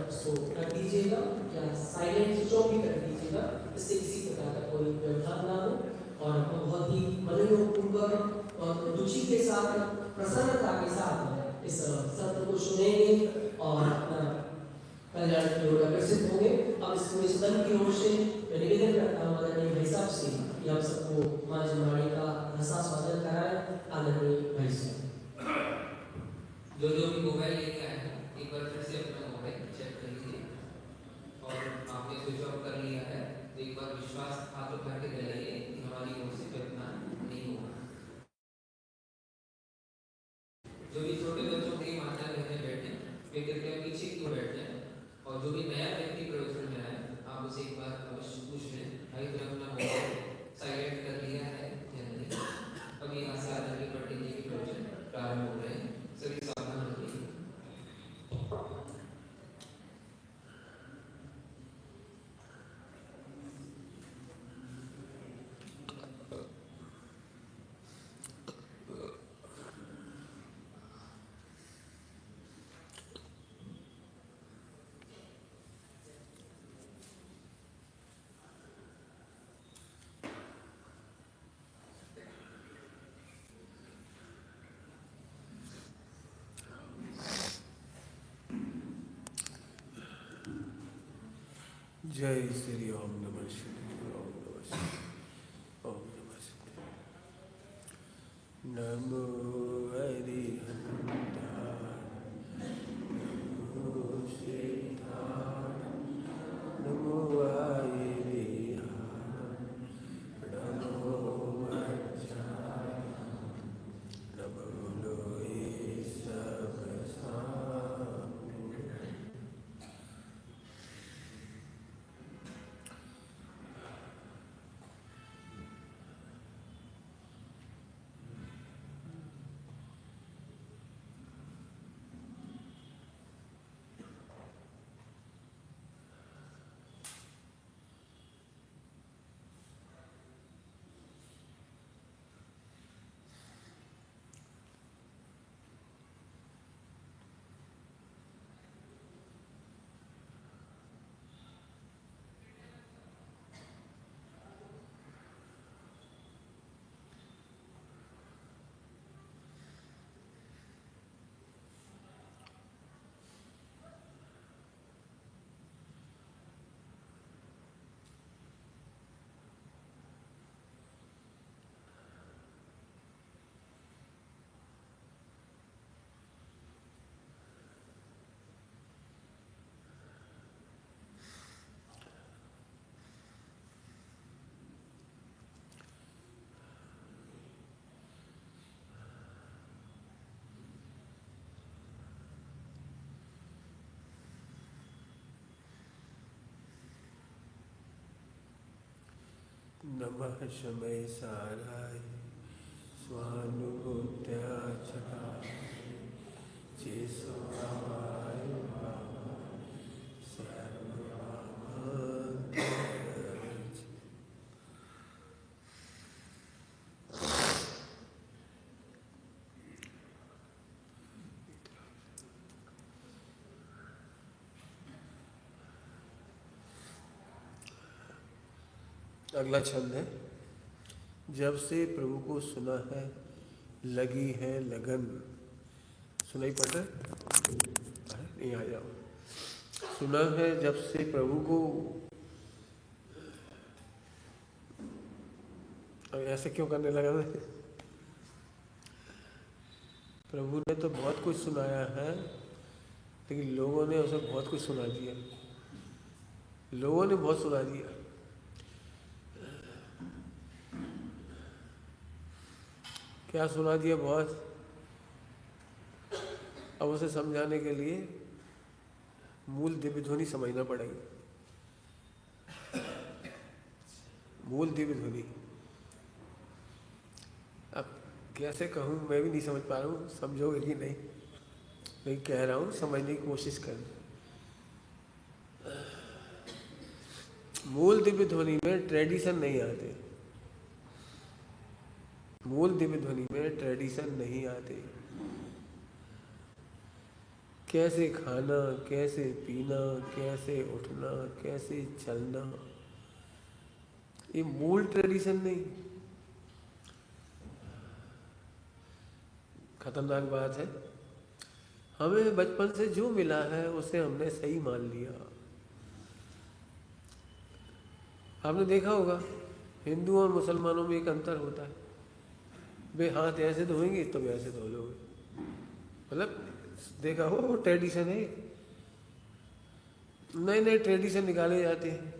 उसको कर दीजिएगा या साइलेंट स्विच ऑफ भी कर दीजिएगा, इससे किसी प्रकार का कोई व्यवधान ना हो और बहुत ही मनोयोगपूर्वक और रुचि के साथ, प्रसन्नता के साथ इस सत्र को सुनेंगे और अपना कल्याण की ओर अग्रसित होंगे। अब इस पूरे सदन की ओर से मैं निवेदन करता हूँ आदरणीय भाई साहब से कि आप सबको मां जन्माणी का रसा स्वागत कराएं। आदरणीय भाई साहब जो भी मोबाइल लेके आए हैं एक बार फिर से अपना मोबाइल चेक कर लीजिए और आपने स्विच ऑफ कर लिया है तो एक बार विश्वास हाथ उठा के दिलाइए कि हमारी ओर से व्यवधान नहीं होगा। जो भी छोटे बच्चों की माता बहने बैठे वे कृपया पीछे क्यों बैठ जाए और जो भी नया व्यक्ति प्रवचन में आए आप उसे एक बार अवश्य पूछ लें भाई तुमने अपना मोबाइल साइलेंट कर लिया है या नहीं। अब यहाँ से आदरणीय पंडित जी के प्रवचन प्रारंभ हो रहे हैं, सभी सावधान रहिए। जय श्री ओम नमः शिवाय। ओम नमः शिवाय। ओम नमः शिवाय। नमो हरिहंताय, नमो सिद्धाय, नमो वायुदेहाय, नमो वज्राय, नमो लोहे सबसाय। नमः शमय साराय स्वानुभूत्याचराय चेसवाय सर्वभावान्। अगला छंद है, जब से प्रभु को सुना है लगी है लगन। सुनाई पड़ रहा है? नहीं, आ जाओ। सुना है जब से प्रभु को। अब ऐसे क्यों करने लगा मैं? प्रभु ने तो बहुत कुछ सुनाया है लेकिन लोगों ने उसे बहुत कुछ सुना दिया। लोगों ने बहुत सुना दिया। क्या सुना दिया? बहुत। अब उसे समझाने के लिए मूल दिव्य ध्वनि समझना पड़ेगी। मूल दिव्य ध्वनि अब कैसे कहूँ मैं भी नहीं समझ पा रहा हूँ, समझोगे कि नहीं? नहीं कह रहा हूँ, समझने की कोशिश कर। मूल दिव्य ध्वनि में ट्रेडिशन नहीं आते। मूल दिव्य ध्वनि में ट्रेडिशन नहीं आते। कैसे खाना, कैसे पीना, कैसे उठना, कैसे चलना, ये मूल ट्रेडिशन नहीं। खतरनाक बात है, हमें बचपन से जो मिला है उसे हमने सही मान लिया। आपने देखा होगा हिंदू और मुसलमानों में एक अंतर होता है, वे हाथ ऐसे धोएंगे तो वैसे धो लोगे, मतलब देखा हो, वो ट्रेडिशन है। नए नए ट्रेडिशन निकाले जाते हैं,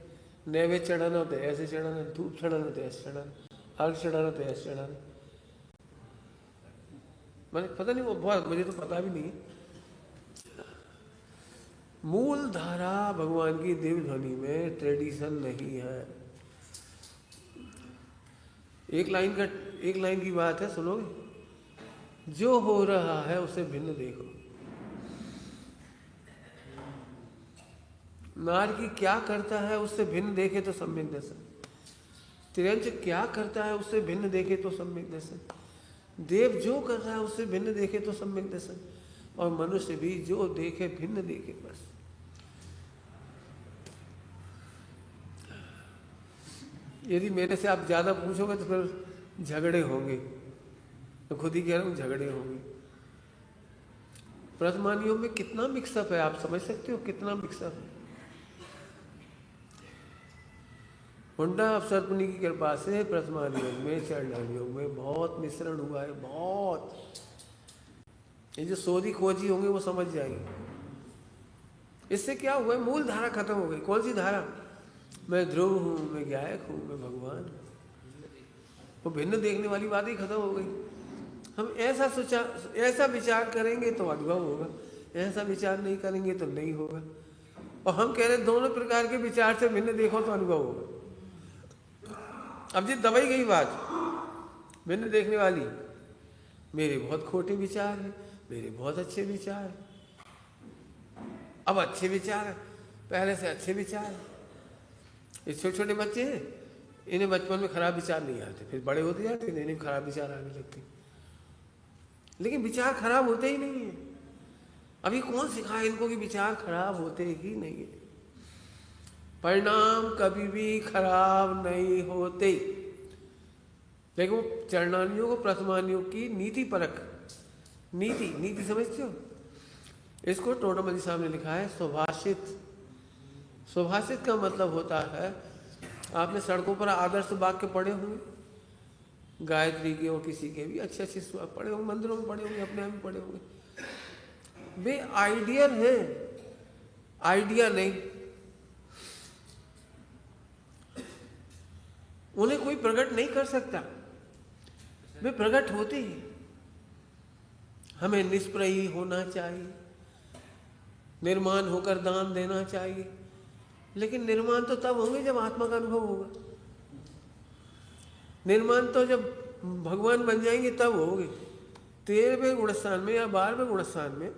नैवेद्य चढ़ाना होता है ऐसे चढ़ाना, धूप चढ़ाना होता है ऐसे चढ़ाना, अर्घ चढ़ाना होता है ऐसे चढ़ाना। मैंने पता नहीं, वो बहुत, मुझे तो पता भी नहीं है। मूल धारा भगवान की दिव्य ध्वनि में ट्रेडिशन नहीं है। एक लाइन की बात है, सुनोगे? जो हो रहा है उसे भिन्न देखो। नारकी क्या करता है उससे भिन्न देखे तो सम्यक दर्शन, तिरंज क्या करता है उससे भिन्न देखे तो सम्यक दर्शन, देव जो कर रहा है उससे भिन्न देखे तो सम्यक दर्शन, और मनुष्य भी जो देखे भिन्न देखे बस। यदि मेरे से आप ज्यादा पूछोगे तो फिर झगड़े होंगे, तो खुद ही कह रहा हूं झगड़े होंगे। प्रथमानियों में कितना मिक्सअप है, आप समझ सकते हो कितना मिक्सअप है। हुंडा अवसर्पणी की कृपा से प्रथमान योग में, चरण योग में बहुत मिश्रण हुआ है, बहुत। ये जो सोधी खोजी होंगे वो समझ जाएंगे। इससे क्या हुआ है, मूल धारा खत्म हो गई। कौन सी धारा? मैं ध्रुव हूँ, मैं गायक हूँ, मैं भगवान हूँ। वो भिन्न देखने वाली बात ही खत्म हो गई। हम ऐसा विचार करेंगे तो अनुभव होगा, ऐसा विचार नहीं करेंगे तो नहीं होगा। और हम कह रहे दोनों प्रकार के विचार से भिन्न देखो तो अनुभव होगा। अब जी दबाई गई बात भिन्न देखने वाली, मेरे बहुत खोटे विचार हैं, मेरे बहुत अच्छे विचार हैं। अब अच्छे विचार हैं, पहले से अच्छे विचार हैं। ये छोटे छोटे बच्चे हैं, इन्हें बचपन में खराब विचार नहीं आते, फिर बड़े होते जाते हैं इन्हें खराब विचार आने लगते। लेकिन विचार खराब होते ही नहीं है। अभी कौन सिखाए इनको कि विचार खराब होते ही नहीं है। परिणाम कभी भी खराब नहीं होते। देखो चरणानियों को प्रथमानियों की नीति परख, नीति समझते हो? इसको टोटमजी साहब ने लिखा है सुभाषित। सुभाषित का मतलब होता है, आपने सड़कों पर आदर्श वाक्य पढ़े होंगे, गायत्री के और किसी के भी अच्छे पढ़े होंगे, मंदिरों में पढ़े होंगे, अपने आप में पढ़े होंगे। वे आइडियल हैं, आइडिया नहीं। उन्हें कोई प्रकट नहीं कर सकता, वे प्रकट होते हैं। हमें निष्प्रयी होना चाहिए, निर्माण होकर दान देना चाहिए, लेकिन निर्माण तो तब होंगे जब आत्मा का अनुभव होगा। निर्माण तो जब भगवान बन जाएंगे तब होंगे। 13वें गुणस्थान में या 12वें गुणस्थान में,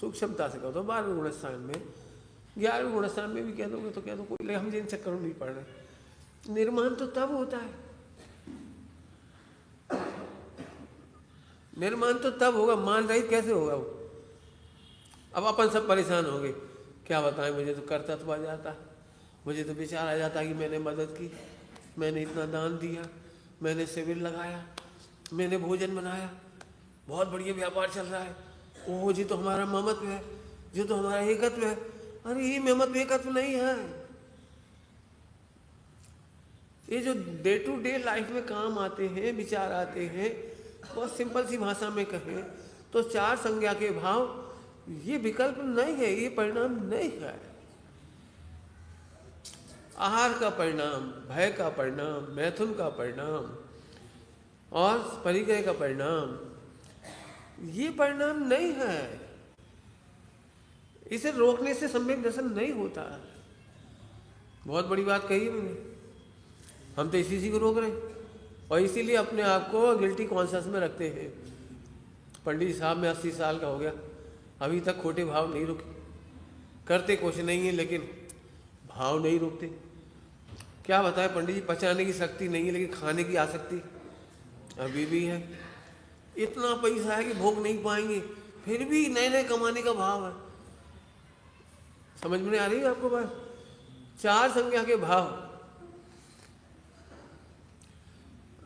सूक्ष्मता से कहो तो 12वें गुणस्थान में, 11वें गुणस्थान में भी कह दोगे तो कह दो, कोई हम जिन चक्करों में नहीं पढ़ रहे। निर्माण तो तब होता है, निर्माण तो तब होगा, मान रहित कैसे होगा वो? अब अपन सब परेशान हो गए, क्या बताएं, मुझे तो कर्तव्य आ जाता, मुझे तो विचार आ जाता कि मैंने मदद की, मैंने इतना दान दिया, मैंने शिविर लगाया, मैंने भोजन बनाया, बहुत बढ़िया व्यापार चल रहा है, ओह जी तो हमारा ममत्व है, जो तो हमारा एकत्व है। अरे ये ममत्व एकत्व नहीं है। ये जो डे टू डे लाइफ में काम आते हैं, विचार आते हैं, बहुत सिंपल सी भाषा में कहें तो 4 संज्ञा के भाव, ये विकल्प नहीं है, ये परिणाम नहीं है। आहार का परिणाम, भय का परिणाम, मैथुन का परिणाम और परिग्रह का परिणाम, ये परिणाम नहीं है। इसे रोकने से सम्यक दर्शन नहीं होता। बहुत बड़ी बात कही है मैंने। हम तो इसी को रोक रहे हैं और इसीलिए अपने आप को गिल्टी कॉन्शियस में रखते हैं। पंडित साहब में 80 साल का हो गया, अभी तक खोटे भाव नहीं रुके। करते कुछ नहीं है लेकिन भाव नहीं रुकते। क्या बताएं पंडित जी, पचाने की शक्ति नहीं है लेकिन खाने की आसक्ति अभी भी है। इतना पैसा है कि भोग नहीं पाएंगे, फिर भी नए नए कमाने का भाव है। समझ में नहीं आ रही है आपको बात? 4 संज्ञा के भाव।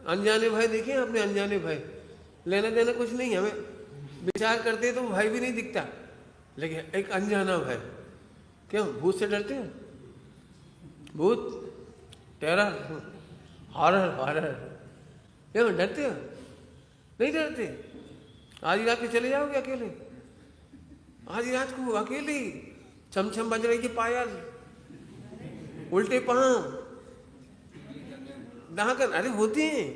अनजाने भाई देखिए आपने, अनजाने भाई लेना देना कुछ नहीं, हमें विचार करते तो भाई भी नहीं दिखता, लेकिन एक अनजाना भाई, क्यों भूत से डरते हैं? भूत, टेरर, हॉरर, हॉरर, क्यों डरते हो? नहीं डरते। आज रात को चले जाओगे अकेले, आज रात को अकेले, छमछम बज रही की पायल, उल्टे पांव, दहाकर, अरे होते हैं।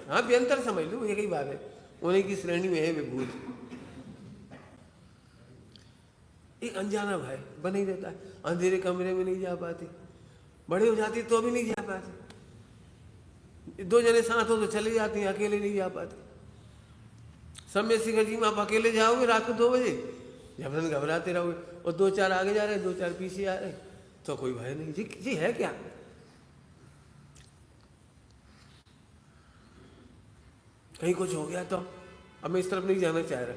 हाँ व्यंतर समझ लो, एक ही बात है, उन्हीं की श्रेणी में है वे भूत। एक अनजाना भाई बना ही रहता है, अंधेरे कमरे में नहीं जा पाते, बड़े हो जाते तो भी नहीं जा पाते, 2 जने साथ हो तो चले जाते हैं, अकेले नहीं जा पाते। समय शिखर जी में आप अकेले जाओगे रात को 2 बजे, जबरन घबराते रहोगे, और 2-4 आगे जा रहे, 2-4 पीछे आ रहे, तो कोई भय नहीं। जी है क्या? कहीं कुछ हो गया तो? अब मैं इस तरफ नहीं जाना चाह रहा।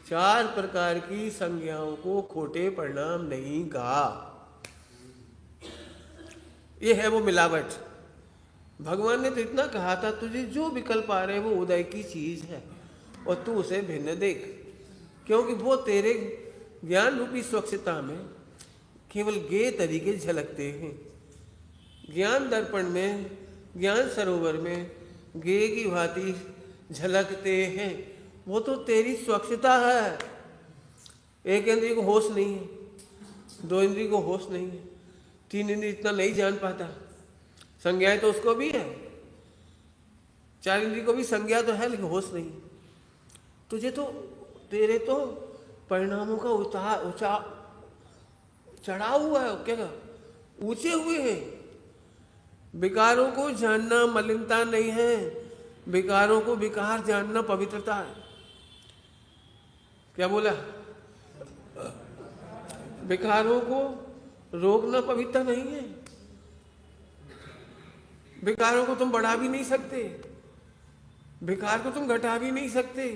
4 प्रकार की संज्ञाओं को खोटे परिणाम नहीं कहा, ये है वो मिलावट। भगवान ने तो इतना कहा था, तुझे जो विकल्प आ रहे हैं वो उदय की चीज है, और तू उसे भिन्न देख, क्योंकि वो तेरे ज्ञान रूपी स्वच्छता में केवल गे तरीके झलकते हैं। ज्ञान दर्पण में, ज्ञान सरोवर में गे की भांति झलकते हैं, वो तो तेरी स्वच्छता है। एक इंद्रिय को होश नहीं है, 2 इंद्रिय को होश नहीं है, 3 इंद्रिय इतना नहीं जान पाता, संज्ञाएं तो उसको भी है, 4 इंद्रिय को भी संज्ञा तो है, लेकिन होश नहीं है। तुझे तो, तेरे तो परिणामों का चढ़ा हुआ है, क्या ऊंचे हुए हैं। विकारों को जानना मलिनता नहीं है, विकारों को विकार जानना पवित्रता है। क्या बोला? विकारों को रोकना पवित्रता नहीं है। विकारों को तुम बढ़ा भी नहीं सकते, विकार को तुम घटा भी नहीं सकते,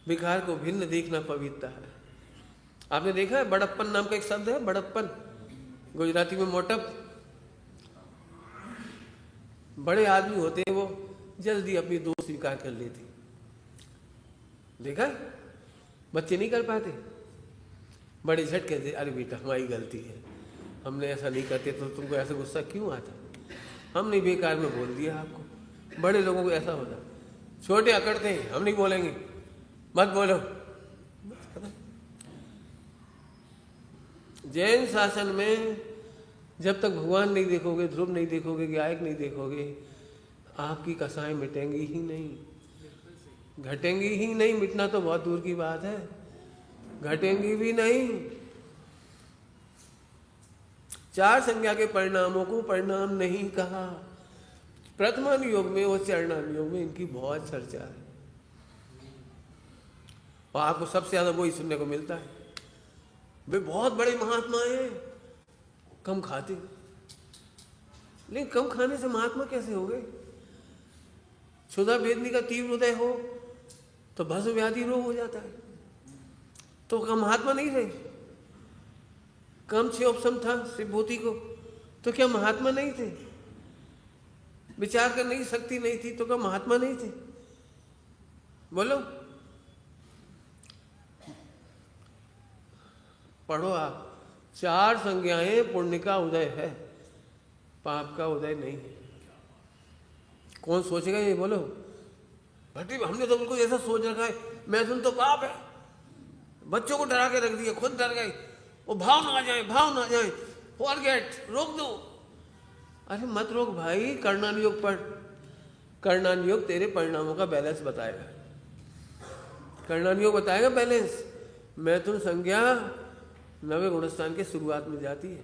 विकार को भिन्न देखना पवित्रता है। आपने देखा है बड़प्पन नाम का एक शब्द है, बड़प्पन, गुजराती में मोटप। बड़े आदमी होते हैं वो जल्दी अपनी दोस्त स्वीकार कर लेते, देखा? बच्चे नहीं कर पाते, बड़े झट कहते, अरे बेटा हमारी गलती है, हमने ऐसा नहीं करते तो तुमको ऐसा गुस्सा क्यों आता, हमने बेकार में बोल दिया आपको। बड़े लोगों को ऐसा होता, छोटे अकड़ते हैं, हम नहीं बोलेंगे, मत बोलो। जैन शासन में जब तक भगवान नहीं देखोगे, ध्रुव नहीं देखोगे, गायक नहीं देखोगे, आपकी कसाएं मिटेंगी ही नहीं, घटेंगी ही नहीं। मिटना तो बहुत दूर की बात है, घटेंगी भी नहीं। 4 संज्ञा के परिणामों को परिणाम नहीं कहा। प्रथमान योग में और चरणान योग में इनकी बहुत चर्चा है, और आपको सबसे ज्यादा वही सुनने को मिलता है। वे बहुत बड़े महात्मा हैं, कम खाते, लेकिन कम खाने से महात्मा कैसे हो गए? क्षुधा वेदनी का तीव्र उदय हो तो भस्म व्याधि रोग हो जाता है, तो कम महात्मा नहीं रहे। कम क्षयोपशम था शिवभूति को, तो क्या महात्मा नहीं थे? विचार करने की शक्ति नहीं थी, तो क्या महात्मा नहीं थे? बोलो, पढ़ो आप। 4 संज्ञाएं पुण्य का उदय है, पाप का उदय नहीं है। कौन सोचेगा ये? बोलो भट्टी, हमने तो बिल्कुल ऐसा सोच रखा है, मैं सुन तो पाप है, बच्चों को डरा के रख दिया, खुद डर गए, वो भाव ना जाए, भाव ना जाए, फॉरगेट, रोक दो। अरे मत रोक भाई, कर्णान योग पढ़। कर्णान योग तेरे परिणामों का बैलेंस बताएगा, कर्णान योग बताएगा बैलेंस। मैथुन संज्ञा 9वें गुणस्थान के शुरुआत में जाती है,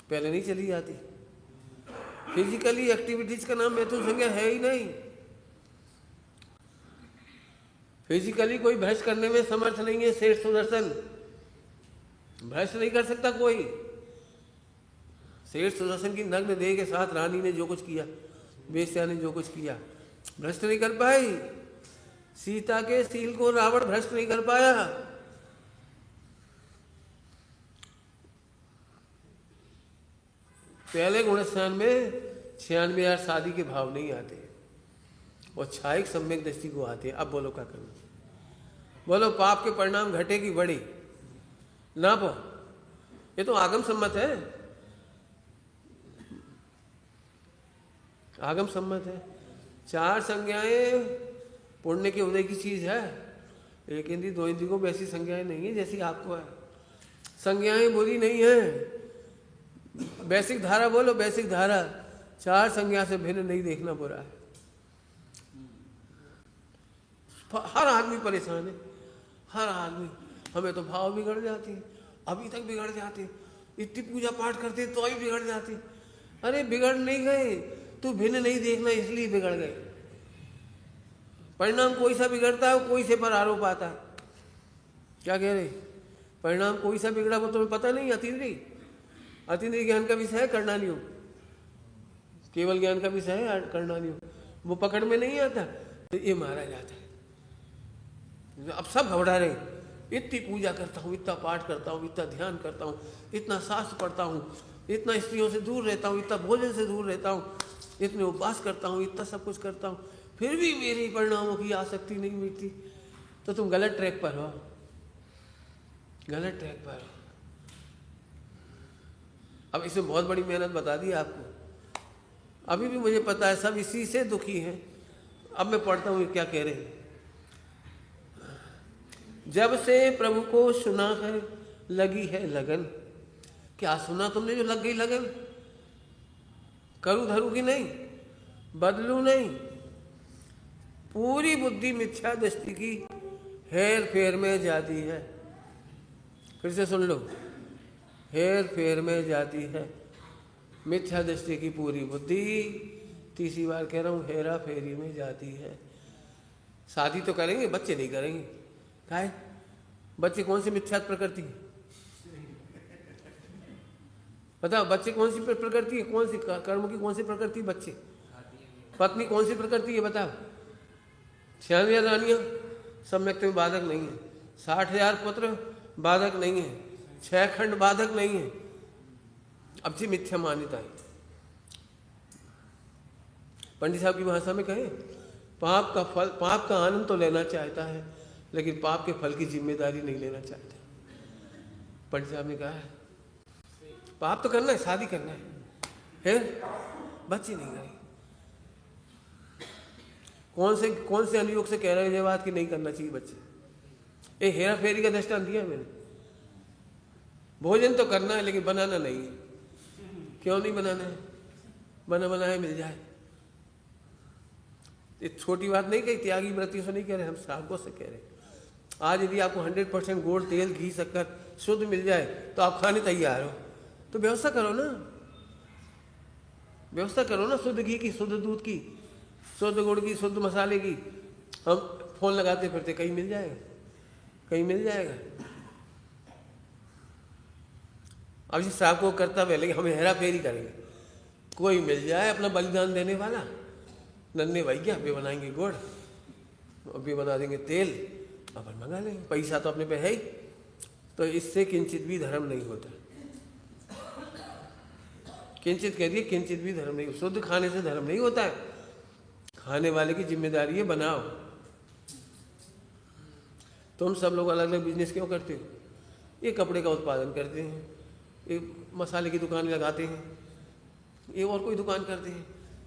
पहले नहीं चली जाती। फिजिकली एक्टिविटीज का नाम मैथुन संज्ञा है ही नहीं। फिजिकली कोई भ्रष्ट करने में समर्थ नहीं है। श्रेष्ठ सुदर्शन भ्रष्ट नहीं कर सकता कोई। श्रेष्ठ सुदर्शन की नग्न देह के साथ रानी ने जो कुछ किया, वेश्या ने जो कुछ किया, भ्रष्ट नहीं कर पाई। सीता के शील को रावण भ्रष्ट नहीं कर पाया। पहले गुणस्थान में 96,000 शादी के भाव नहीं आते और छायिक सम्यक दृष्टि को आते हैं। अब बोलो क्या करूँ? बोलो पाप के परिणाम घटे कि बढ़े? ना पो, ये तो आगम सम्मत है, आगम सम्मत है। 4 संज्ञाएं पुण्य के उदय की चीज है। 1 इंद्री 2 इंद्री को वैसी संज्ञाएं नहीं है जैसी आपको है। संज्ञाएं बुरी नहीं है। वैसिक धारा बोलो, वैसिक धारा 4 संज्ञा से भिन्न नहीं देखना बुरा है। हर आदमी परेशान है, हर आदमी। हमें तो भाव बिगड़ जाते हैं, अभी तक बिगड़ जाते हैं। इतनी पूजा पाठ करते तो ही बिगड़ जाते। अरे बिगड़ नहीं गए, तू भिन्न नहीं देखना इसलिए बिगड़ गए। परिणाम कोई सा बिगड़ता है, कोई से पर आरोप आता है। क्या कह रहे? परिणाम कोई सा बिगड़ा वो तुम्हें पता नहीं। अतीन्द्रिय ज्ञान का विषय है, करना नहीं हो। केवल ज्ञान का विषय है, करना नहीं हो। वो पकड़ में नहीं आता तो ये मारा जाता है। अब सब घबरा रहे। इतनी पूजा करता हूँ, इतना पाठ करता हूँ, इतना ध्यान करता हूँ, इतना शास्त्र पढ़ता हूँ, इतना स्त्रियों से दूर रहता हूँ, इतना भोजन से दूर रहता हूँ, इतने उपवास करता हूँ, इतना सब कुछ करता हूँ, फिर भी मेरे परिणामों की आसक्ति नहीं मिटती। तो तुम गलत ट्रैक पर हो, गलत ट्रैक पर हो। अब इसमें बहुत बड़ी मेहनत बता दी आपको। अभी भी मुझे पता है सब इसी से दुखी हैं। अब मैं पढ़ता हूँ क्या कह रहे हैं। जब से प्रभु को सुना है लगी है लगन। क्या सुना तुमने जो लग गई लगन? करूँ धरू की नहीं, बदलू नहीं। पूरी बुद्धि मिथ्या दृष्टि की हेर फेर में जाती है। फिर से सुन लो, हेर फेर में जाती है। मिथ्या दृष्टि की पूरी बुद्धि, तीसरी बार कह रहा हूँ, हेरा फेरी में जाती है। शादी तो करेंगे, बच्चे नहीं करेंगे। काहे? बच्चे कौन सी मिथ्या प्रकृति है? बताओ, बच्चे कौन सी प्रकृति है? कौन सी कर्म की कौन सी प्रकृति? बच्चे। पत्नी कौन सी प्रकृति है? बताओ। 96,000 रानियां सम्यक में बाधक नहीं है। 60,000 पुत्र बाधक नहीं है। 6 खंड बाधक नहीं है। अब जी मिथ्या मान्यता है। पंडित साहब की भाषा में कहें, पाप का फल, पाप का आनंद तो लेना चाहता है लेकिन पाप के फल की जिम्मेदारी नहीं लेना चाहता। पंडित साहब ने कहा है पाप तो करना है, शादी करना है, बच्चे नहीं करें। कौन से अनुयोग से कह रहे हैं ये बात कि नहीं करना चाहिए बच्चे? एक हेरा फेरी का दृष्टांत दिया मैंने। भोजन तो करना है लेकिन बनाना नहीं है। क्यों नहीं बनाना है? बना बनाया मिल जाए। ये छोटी बात नहीं कही, त्यागी व्रतियों से नहीं कह रहे, हम साधकों से कह रहे। आज यदि आपको 100% गुड़, तेल, घी, शक्कर शुद्ध मिल जाए तो आप खाने तैयार हो, तो व्यवस्था करो ना, व्यवस्था करो ना। शुद्ध घी की, शुद्ध दूध की, शुद्ध गुड़ की, शुद्ध मसाले की। हम फोन लगाते फिरते, कहीं मिल जाएगा, कहीं मिल जाएगा। अब इस साहब को करता है लेकिन हम हेरा फेरी करेंगे। कोई मिल जाए अपना बलिदान देने वाला, नन्हे भैया, वे बनाएंगे गुड़, वे बना देंगे तेल, अपन मंगा लेंगे। पैसा तो अपने पे है ही। तो इससे किंचित भी धर्म नहीं होता। किंचित कह दिए, किंचित भी धर्म नहीं। शुद्ध खाने से धर्म नहीं होता है। खाने वाले की जिम्मेदारी है बनाओ। तुम सब लोग अलग अलग बिजनेस क्यों करते हो? ये कपड़े का उत्पादन करते हैं, ये मसाले की दुकान लगाते हैं, ये और कोई दुकान करते हैं।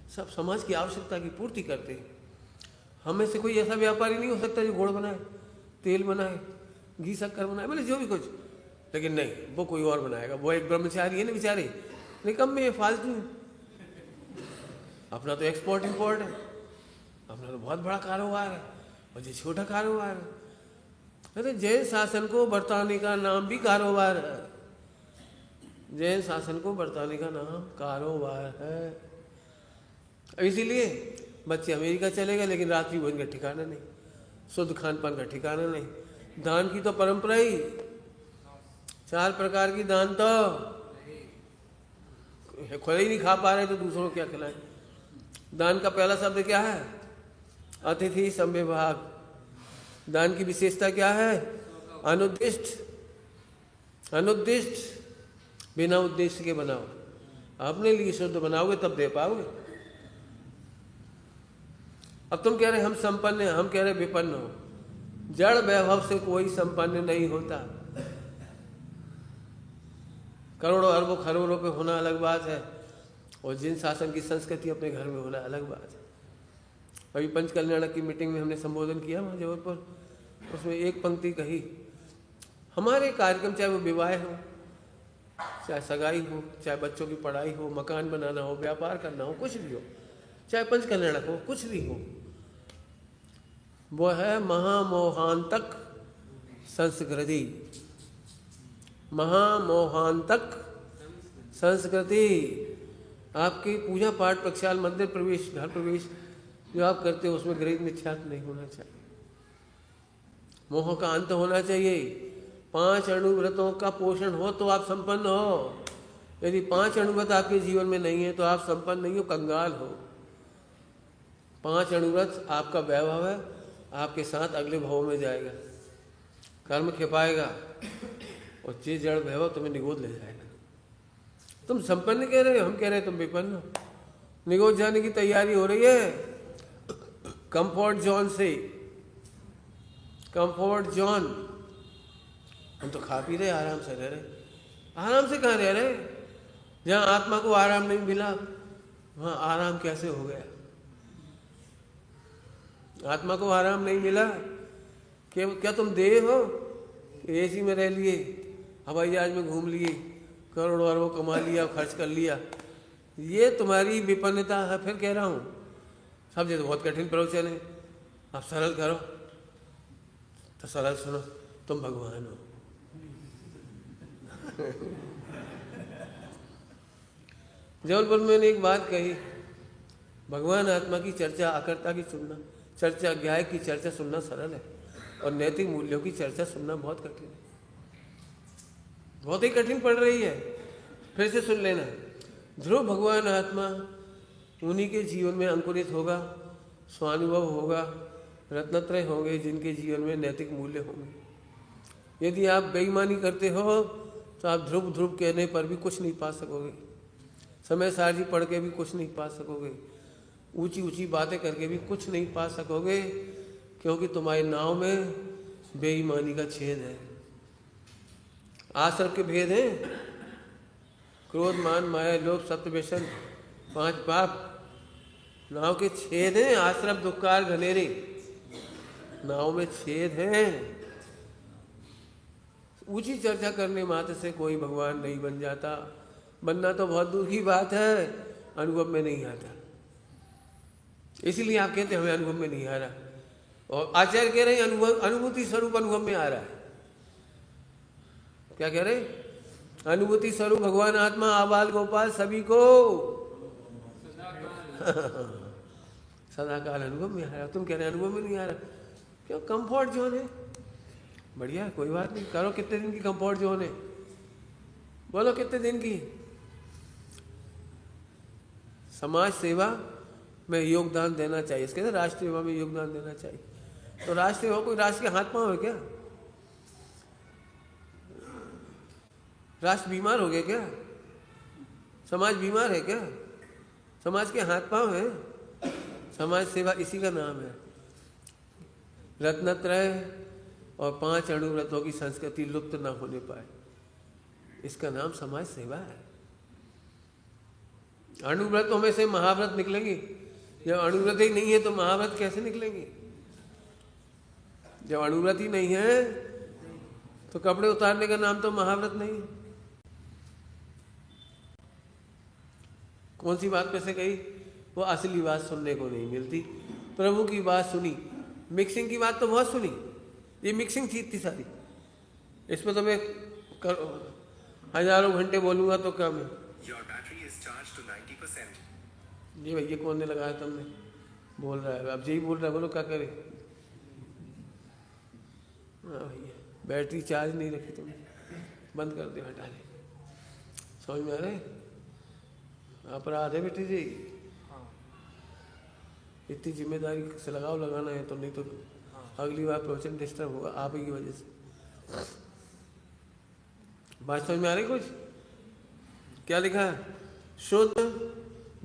सब समाज की आवश्यकता की पूर्ति करते हैं। हमें से कोई ऐसा व्यापारी नहीं हो सकता जो गुड़ बनाए, तेल बनाए, घी शक्कर बनाए, मतलब जो भी कुछ। लेकिन नहीं, वो कोई और बनाएगा। वो एक ब्रह्मचारी है ना बेचारे, निकम में फालतू। अपना तो एक्सपोर्ट इंपोर्ट है, अपना तो बहुत बड़ा कारोबार है और ये छोटा कारोबार है। अरे जैन शासन को बरताने का नाम भी कारोबार है। जैन शासन को बरताने का नाम कारोबार है। इसीलिए बच्चे अमेरिका चले गए लेकिन रात्रि भोजन का ठिकाना नहीं, शुद्ध खान पान का ठिकाना नहीं। दान की तो परंपरा ही 4 प्रकार की दान तो खुद ही नहीं खा पा रहे तो दूसरों को क्या खिलाएं। दान का पहला शब्द क्या है? अतिथि संविभाग। दान की विशेषता क्या है? अनुद्दिष्ट। अनुद्दिष्ट, बिना उद्देश्य के बनाओ। अपने लिए शुद्ध बनाओगे तब दे पाओगे। अब तुम कह रहे हम संपन्न हैं, हम कह रहे विपन्न हो। जड़ वैभव से कोई संपन्न नहीं होता। करोड़ों अरबों खरोड़ों पे होना अलग बात है, और जिन शासन की संस्कृति अपने घर में होना अलग बात है। अभी पंचकल्याण की मीटिंग में हमने संबोधन किया वहाँ जबलपुर, उसमें एक पंक्ति कही, हमारे कार्यक्रम चाहे वो विवाह हो, चाहे सगाई हो, चाहे बच्चों की पढ़ाई हो, मकान बनाना हो, व्यापार करना हो, कुछ भी हो, चाहे पंचकल्याण हो, कुछ भी हो, वो है महामोहांतक संस्कृति। महामोहांतक संस्कृति। आपकी पूजा पाठ, प्रक्षाल, मंदिर प्रवेश, घर प्रवेश जो आप करते हो उसमें गृहीत मिथ्यात्व नहीं होना चाहिए। मोह का अंत होना चाहिए। 5 अणुव्रतों का पोषण हो तो आप संपन्न हो। यदि 5 अणुव्रत आपके जीवन में नहीं है तो आप संपन्न नहीं हो, कंगाल हो। 5 अणुव्रत आपका वैभव है, आपके साथ अगले भाव में जाएगा, कर्म खिपाएगा, और चीज जड़ वैभव तुम्हें निगोद ले जाएगा। तुम संपन्न कह रहे हो, हम कह रहे हैं तुम विपन्न हो। निगोद जाने की तैयारी हो रही है कंफर्ट जोन से। कंफर्ट जोन, हम तो खा पी रहे, आराम से रह रहे। आराम से कहाँ रह रहे? जहाँ आत्मा को आराम नहीं मिला वहाँ आराम कैसे हो गया? आत्मा को आराम नहीं मिला, क्या तुम देव हो? एसी में रह लिए, हवाई जहाज में घूम लिए, करोड़ों अरबों कमा लिया, खर्च कर लिया, ये तुम्हारी विपन्नता है। फिर कह रहा हूँ सब तो बहुत कठिन प्रवचन है, आप सरल करो। तो सरल सुनो, तुम भगवान हो। जबलपुर में मैंने एक बात कही, भगवान आत्मा की चर्चा, अकर्ता की सुनना, चर्चा ज्ञाय की चर्चा सुनना सरल है, और नैतिक मूल्यों की चर्चा सुनना बहुत कठिन है, बहुत ही कठिन पड़ रही है। फिर से सुन लेना। ध्रुव भगवान आत्मा उन्हीं के जीवन में अंकुरित होगा, स्वानुभव होगा, रत्नत्रय होंगे जिनके जीवन में नैतिक मूल्य होंगे। यदि आप बेईमानी करते हो तो आप ध्रुव ध्रुव कहने पर भी कुछ नहीं पा सकोगे, समय सारजी पढ़ के भी कुछ नहीं पा सकोगे, ऊंची ऊंची बातें करके भी कुछ नहीं पा सकोगे, क्योंकि तुम्हारी नाव में बेईमानी का छेद है। आश्रम के भेद हैं, क्रोध, मान, माया, लोभ, सत्य, व्यसन, 5 पाप। नाव के छेद हैं, आश्रम, दुक्कार, घनेरे, नाव में छेद हैं। ऊंची चर्चा करने मात्र से कोई भगवान नहीं बन जाता। बनना तो बहुत दूर की बात है, अनुभव में नहीं आता। इसीलिए आप कहते हैं हमें अनुभव में नहीं आ रहा, और आचार्य कह रहे हैं अनुभूति स्वरूप अनुभव में आ रहा है। क्या कह रहे? अनुभूति स्वरूप भगवान आत्मा आबाल गोपाल सभी को सदाकाल अनुभव में आ रहा। तुम कह रहे अनुभव में नहीं आ रहा, क्यों? कंफर्ट जोन है। बढ़िया, कोई बात नहीं, करो। कितने दिन की कंफर्ट जोन है? बोलो कितने दिन की? समाज सेवा में योगदान देना चाहिए, इसके अंदर राष्ट्र सेवा में योगदान देना चाहिए। तो राष्ट्र सेवा कोई राष्ट्र के हाथ पांव है क्या? राष्ट्र बीमार हो गया क्या? समाज बीमार है क्या? समाज के हाथ पांव है। समाज सेवा इसी का नाम है। रत्नत्रय और 5 अणुव्रतों की संस्कृति लुप्त ना होने पाए, इसका नाम समाज सेवा है। अणुव्रतों में से महाव्रत निकलेंगे। जब अणुव्रत ही नहीं है तो महाव्रत कैसे निकलेंगे? जब अणुव्रत ही नहीं है तो कपड़े उतारने का नाम तो महाव्रत नहीं। कौन सी बात पे से कही? वो असली बात सुनने को नहीं मिलती। प्रभु की बात सुनी, मिक्सिंग की बात तो बहुत सुनी, ये मिक्सिंग थी सारी। इसमें तो मैं हजारों घंटे बोलूंगा तो कम है। जी भैया, कौन ने लगाया? तुमने बोल रहा है, अब यही बोल रहा है, बोलो क्या करे। हाँ भैया, बैटरी चार्ज नहीं रखी तुमने, बंद कर दे, हटा ले। समझ में आ रहे? अपराध है बेटी जी। इतनी जिम्मेदारी से लगाना है तो, नहीं तो अगली बार प्रवचन डिस्टर्ब होगा आप ही की वजह से। बात समझ में आ रही? कुछ क्या लिखा है? शुद्ध,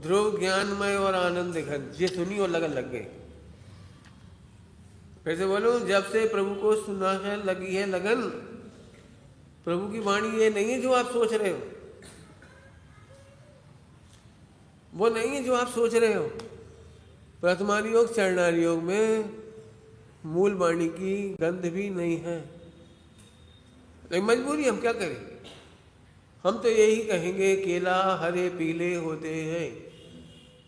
ध्रुव, ज्ञानमय और आनंद घन। ये सुनी और लगन लग गई। फिर से बोलूं, जब से प्रभु को सुना है लगी है लगन। प्रभु की वाणी ये नहीं है जो आप सोच रहे हो, वो नहीं है जो आप सोच रहे हो। प्रथमान योग चरणार योग में मूल वाणी की गंध भी नहीं है, लेकिन मजबूरी हम क्या करें। हम तो यही कहेंगे केला हरे पीले होते हैं,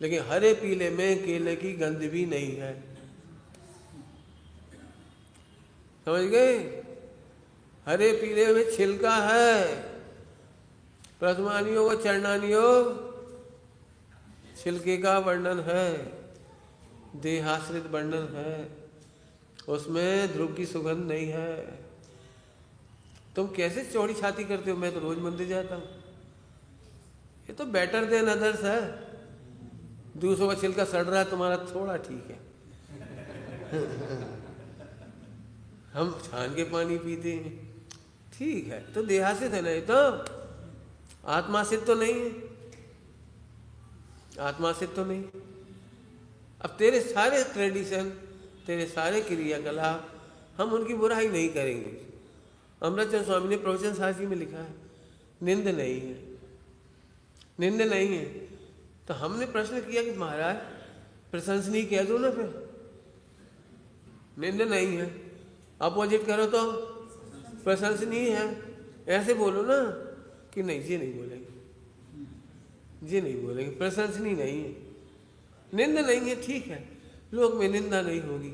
लेकिन हरे पीले में केले की गंध भी नहीं है। समझ गए? हरे पीले में छिलका है। प्रथमान योग और चरणार योग छिलके का वर्णन है, देहाश्रित वर्णन है, उसमें ध्रुव की सुगंध नहीं है। तुम कैसे चौड़ी छाती करते हो? मैं तो रोज मंदिर जाता हूं। ये तो बेटर देन अदर्स है। दूसरों का छिलका सड़ रहा है, तुम्हारा थोड़ा ठीक है। हम छान के पानी पीते हैं, ठीक है। तो देहाश्रित है ना, ये तो आत्माश्रित तो नहीं है, आत्माश्रित तो नहीं। अब तेरे सारे ट्रेडिशन, तेरे सारे क्रियाकलाप, हम उनकी बुराई नहीं करेंगे। अमृतचंद्र स्वामी ने प्रवचन साजी में लिखा है, निंद नहीं है, निंद नहीं है। तो हमने प्रश्न किया कि महाराज प्रशंसनीय कह दो ना, फिर निंद नहीं है। अपोजिट करो तो प्रशंसनीय है। ऐसे बोलो ना कि नहीं, जी नहीं बोलेंगे, जी नहीं बोलेंगे, प्रशंसनीय नहीं है, निंदा नहीं है, ठीक है। लोक में निंदा नहीं होगी,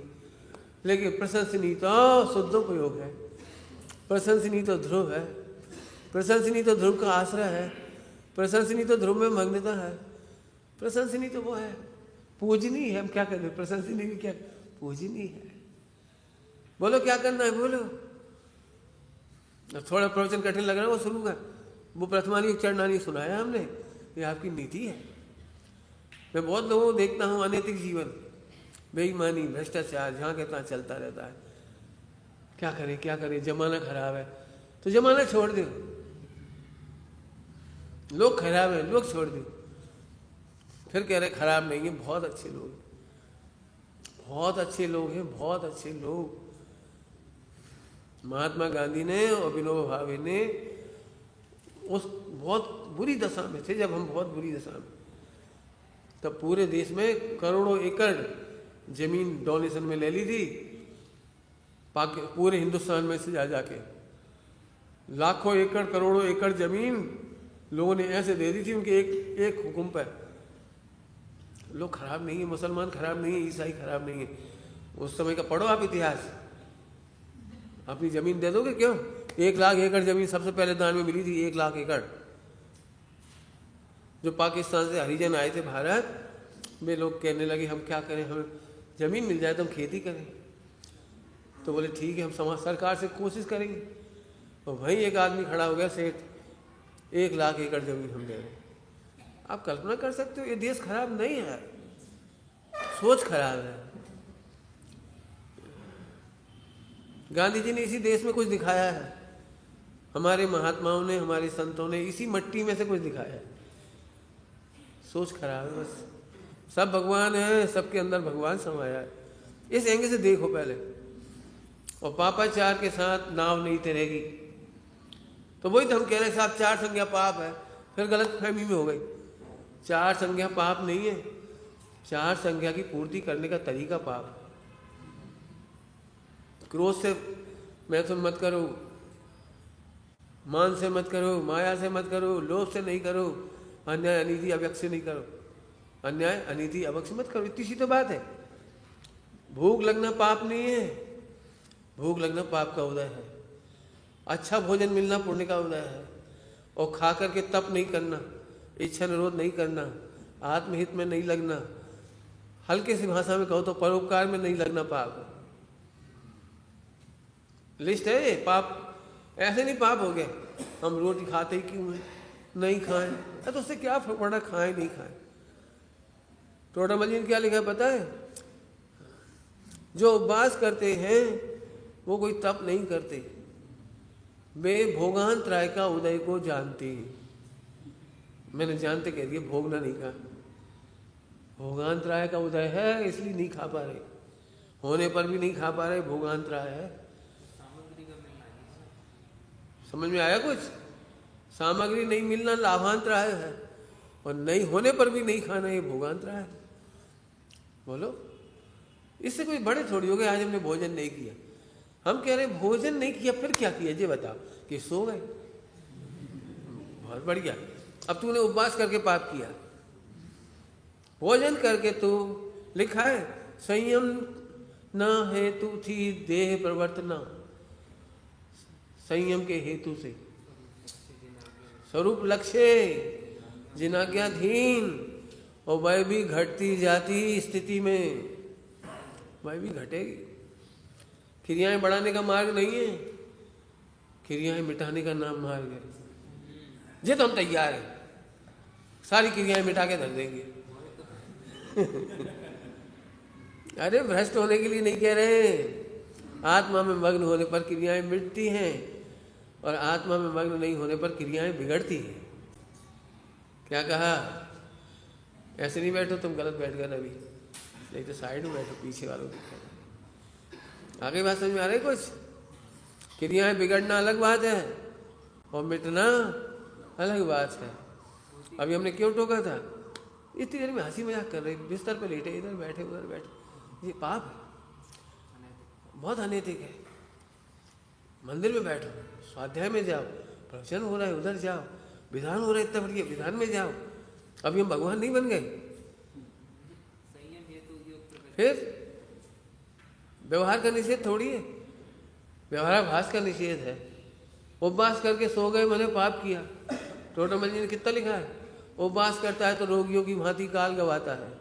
लेकिन प्रशंसनीय तो शुद्धोपयोग है, प्रशंसनीय तो ध्रुव है, प्रशंसनीय तो ध्रुव का आश्रय है, प्रशंसनीय तो ध्रुव में मग्नता है, प्रशंसनीय तो वो है, पूजनीय है। हम क्या करें? प्रशंसनीय भी क्या, पूजनीय है। बोलो क्या करना है, बोलो। थोड़ा प्रवचन कठिन लग रहा है, वो शुरू कर, वो प्रथमानी चरणानी सुनाया हमने, ये आपकी नीति है। मैं बहुत लोगों को देखता हूँ, अनैतिक जीवन, बेईमानी, भ्रष्टाचार जहाँ के तहाँ चलता रहता है। क्या करें, क्या करें, जमाना खराब है। तो जमाना छोड़ दो, लोग खराब है, लोग छोड़ दो। फिर कह रहे खराब नहीं है, बहुत अच्छे लोग, बहुत अच्छे लोग हैं, बहुत अच्छे लोग। महात्मा गांधी ने और विनोबा भावे ने उस बहुत बुरी दशा में थे, जब हम बहुत बुरी दशा में, तब पूरे देश में करोड़ों एकड़ जमीन डोनेशन में ले ली थी, पूरे हिंदुस्तान में से जा जाके लाखों एकड़, करोड़ों एकड़ जमीन लोगों ने ऐसे दे दी थी उनके एक हुक्म पर। लोग खराब नहीं है, मुसलमान खराब नहीं है, ईसाई खराब नहीं है। उस समय का पढ़ो आप इतिहास। अपनी जमीन दे दोगे क्यों? 1 लाख एकड़ जमीन सबसे पहले दान में मिली थी, 1 लाख एकड़। जो पाकिस्तान से हरिजन आए थे भारत, वे लोग कहने लगे हम क्या करें, हमें जमीन मिल जाए तो हम खेती करें। तो बोले ठीक है, हम समाज सरकार से कोशिश करेंगे। तो वहीं एक आदमी खड़ा हो गया, सेठ, 1 लाख एकड़ जमीन हम दे रहे हैं। आप कल्पना कर सकते हो, ये देश खराब नहीं है, सोच खराब है। गांधी जी ने इसी देश में कुछ दिखाया है, हमारे महात्माओं ने, हमारे संतों ने इसी मट्टी में से कुछ दिखाया है। सोच खराब है बस। सब भगवान है, सबके अंदर भगवान समाया है। इस एंगल से देखो पहले। और पापाचार के साथ नाव नहीं तैरेगी। तो वही तो हम कह रहे हैं साहब, 4 संज्ञा पाप है। फिर गलत फहमी में हो गई। 4 संज्ञा पाप नहीं है, 4 संज्ञा की पूर्ति करने का तरीका पाप है। क्रोध से मैथुन मत करो, मान से मत करो, माया से मत करो, लोभ से नहीं करो, अन्याय अनीति अवक्ष से नहीं करो, अन्याय अनीति अवक्ष मत करो। इतनी सी तो बात है। भूख लगना पाप नहीं है, भूख लगना पाप का उदय है। अच्छा भोजन मिलना पुण्य का उदय है। और खा करके तप नहीं करना, इच्छा निरोध नहीं करना, आत्महित में नहीं लगना, हल्के सी भाषा में कहो तो परोपकार में नहीं लगना पाप। लिस्ट है पाप। ऐसे नहीं पाप हो गया हम रोटी खाते ही क्यों हैं, नहीं खाएं तो उससे क्या फर्क पड़ा, खाएं नहीं खाएं। टोटामल जी ने क्या लिखा है पता है? जो उपवास करते हैं वो कोई तप नहीं करते, वे भोगांतराय का उदय को जानते हैं। मैंने जानते कह दिया, भोगना नहीं कहा। भोगांतराय का उदय है इसलिए नहीं खा पा रहे, होने पर भी नहीं खा पा रहे, भोगांतराय है। समझ में आया कुछ? सामग्री नहीं मिलना लाभांतराय है, और नहीं होने पर भी नहीं खाना ये भोगांतराय है। बोलो, इससे कोई बड़े थोड़ी हो गए आज हमने भोजन नहीं किया। हम कह रहे भोजन नहीं किया, फिर क्या किया ये बताओ? कि सो गए, बहुत बढ़िया। अब तूने उपवास करके पाप किया, भोजन करके तू, लिखा है संयम न हेतु थी देह प्रवर्तना, संयम के हेतु से स्वरूप लक्ष्य जिनाज्ञाधीन, और वह भी घटती जाती स्थिति में, वह भी घटेगी। क्रियाएं बढ़ाने का मार्ग नहीं है, क्रियाएं मिटाने का नाम मार्ग है। जे तो हम तैयार हैं, सारी क्रियाएं मिटा के धर देंगे। अरे भ्रष्ट होने के लिए नहीं कह रहे, आत्मा में मग्न होने पर क्रियाएं मिटती हैं, और आत्मा में मग्न नहीं होने पर क्रियाएं बिगड़ती हैं। क्या कहा? ऐसे नहीं बैठो, तुम गलत बैठ गए अभी, नहीं तो साइड में बैठो, पीछे वालों को। आगे बात समझ में आ रही कुछ? क्रियाएं बिगड़ना अलग बात है, और मिटना अलग बात है। अभी हमने क्यों टोका था? इतनी देर में हंसी मजाक कर रहे, बिस्तर पे लेटे, इधर बैठे उधर बैठे, ये पाप है, बहुत अनैतिक है। मंदिर में बैठो, स्वाध्याय में जाओ, प्रवचन हो रहा है उधर जाओ, विधान हो रहा है इतना बढ़िया, विधान में जाओ। अभी हम भगवान नहीं बन गए। फिर व्यवहार का निषेध थोड़ी है, व्यवहाराभास का निषेध है। उपवास करके सो गए मैंने पाप किया। टोटमल जी ने कितना लिखा है? उपवास करता है तो रोगियों की भांति काल गवाता है,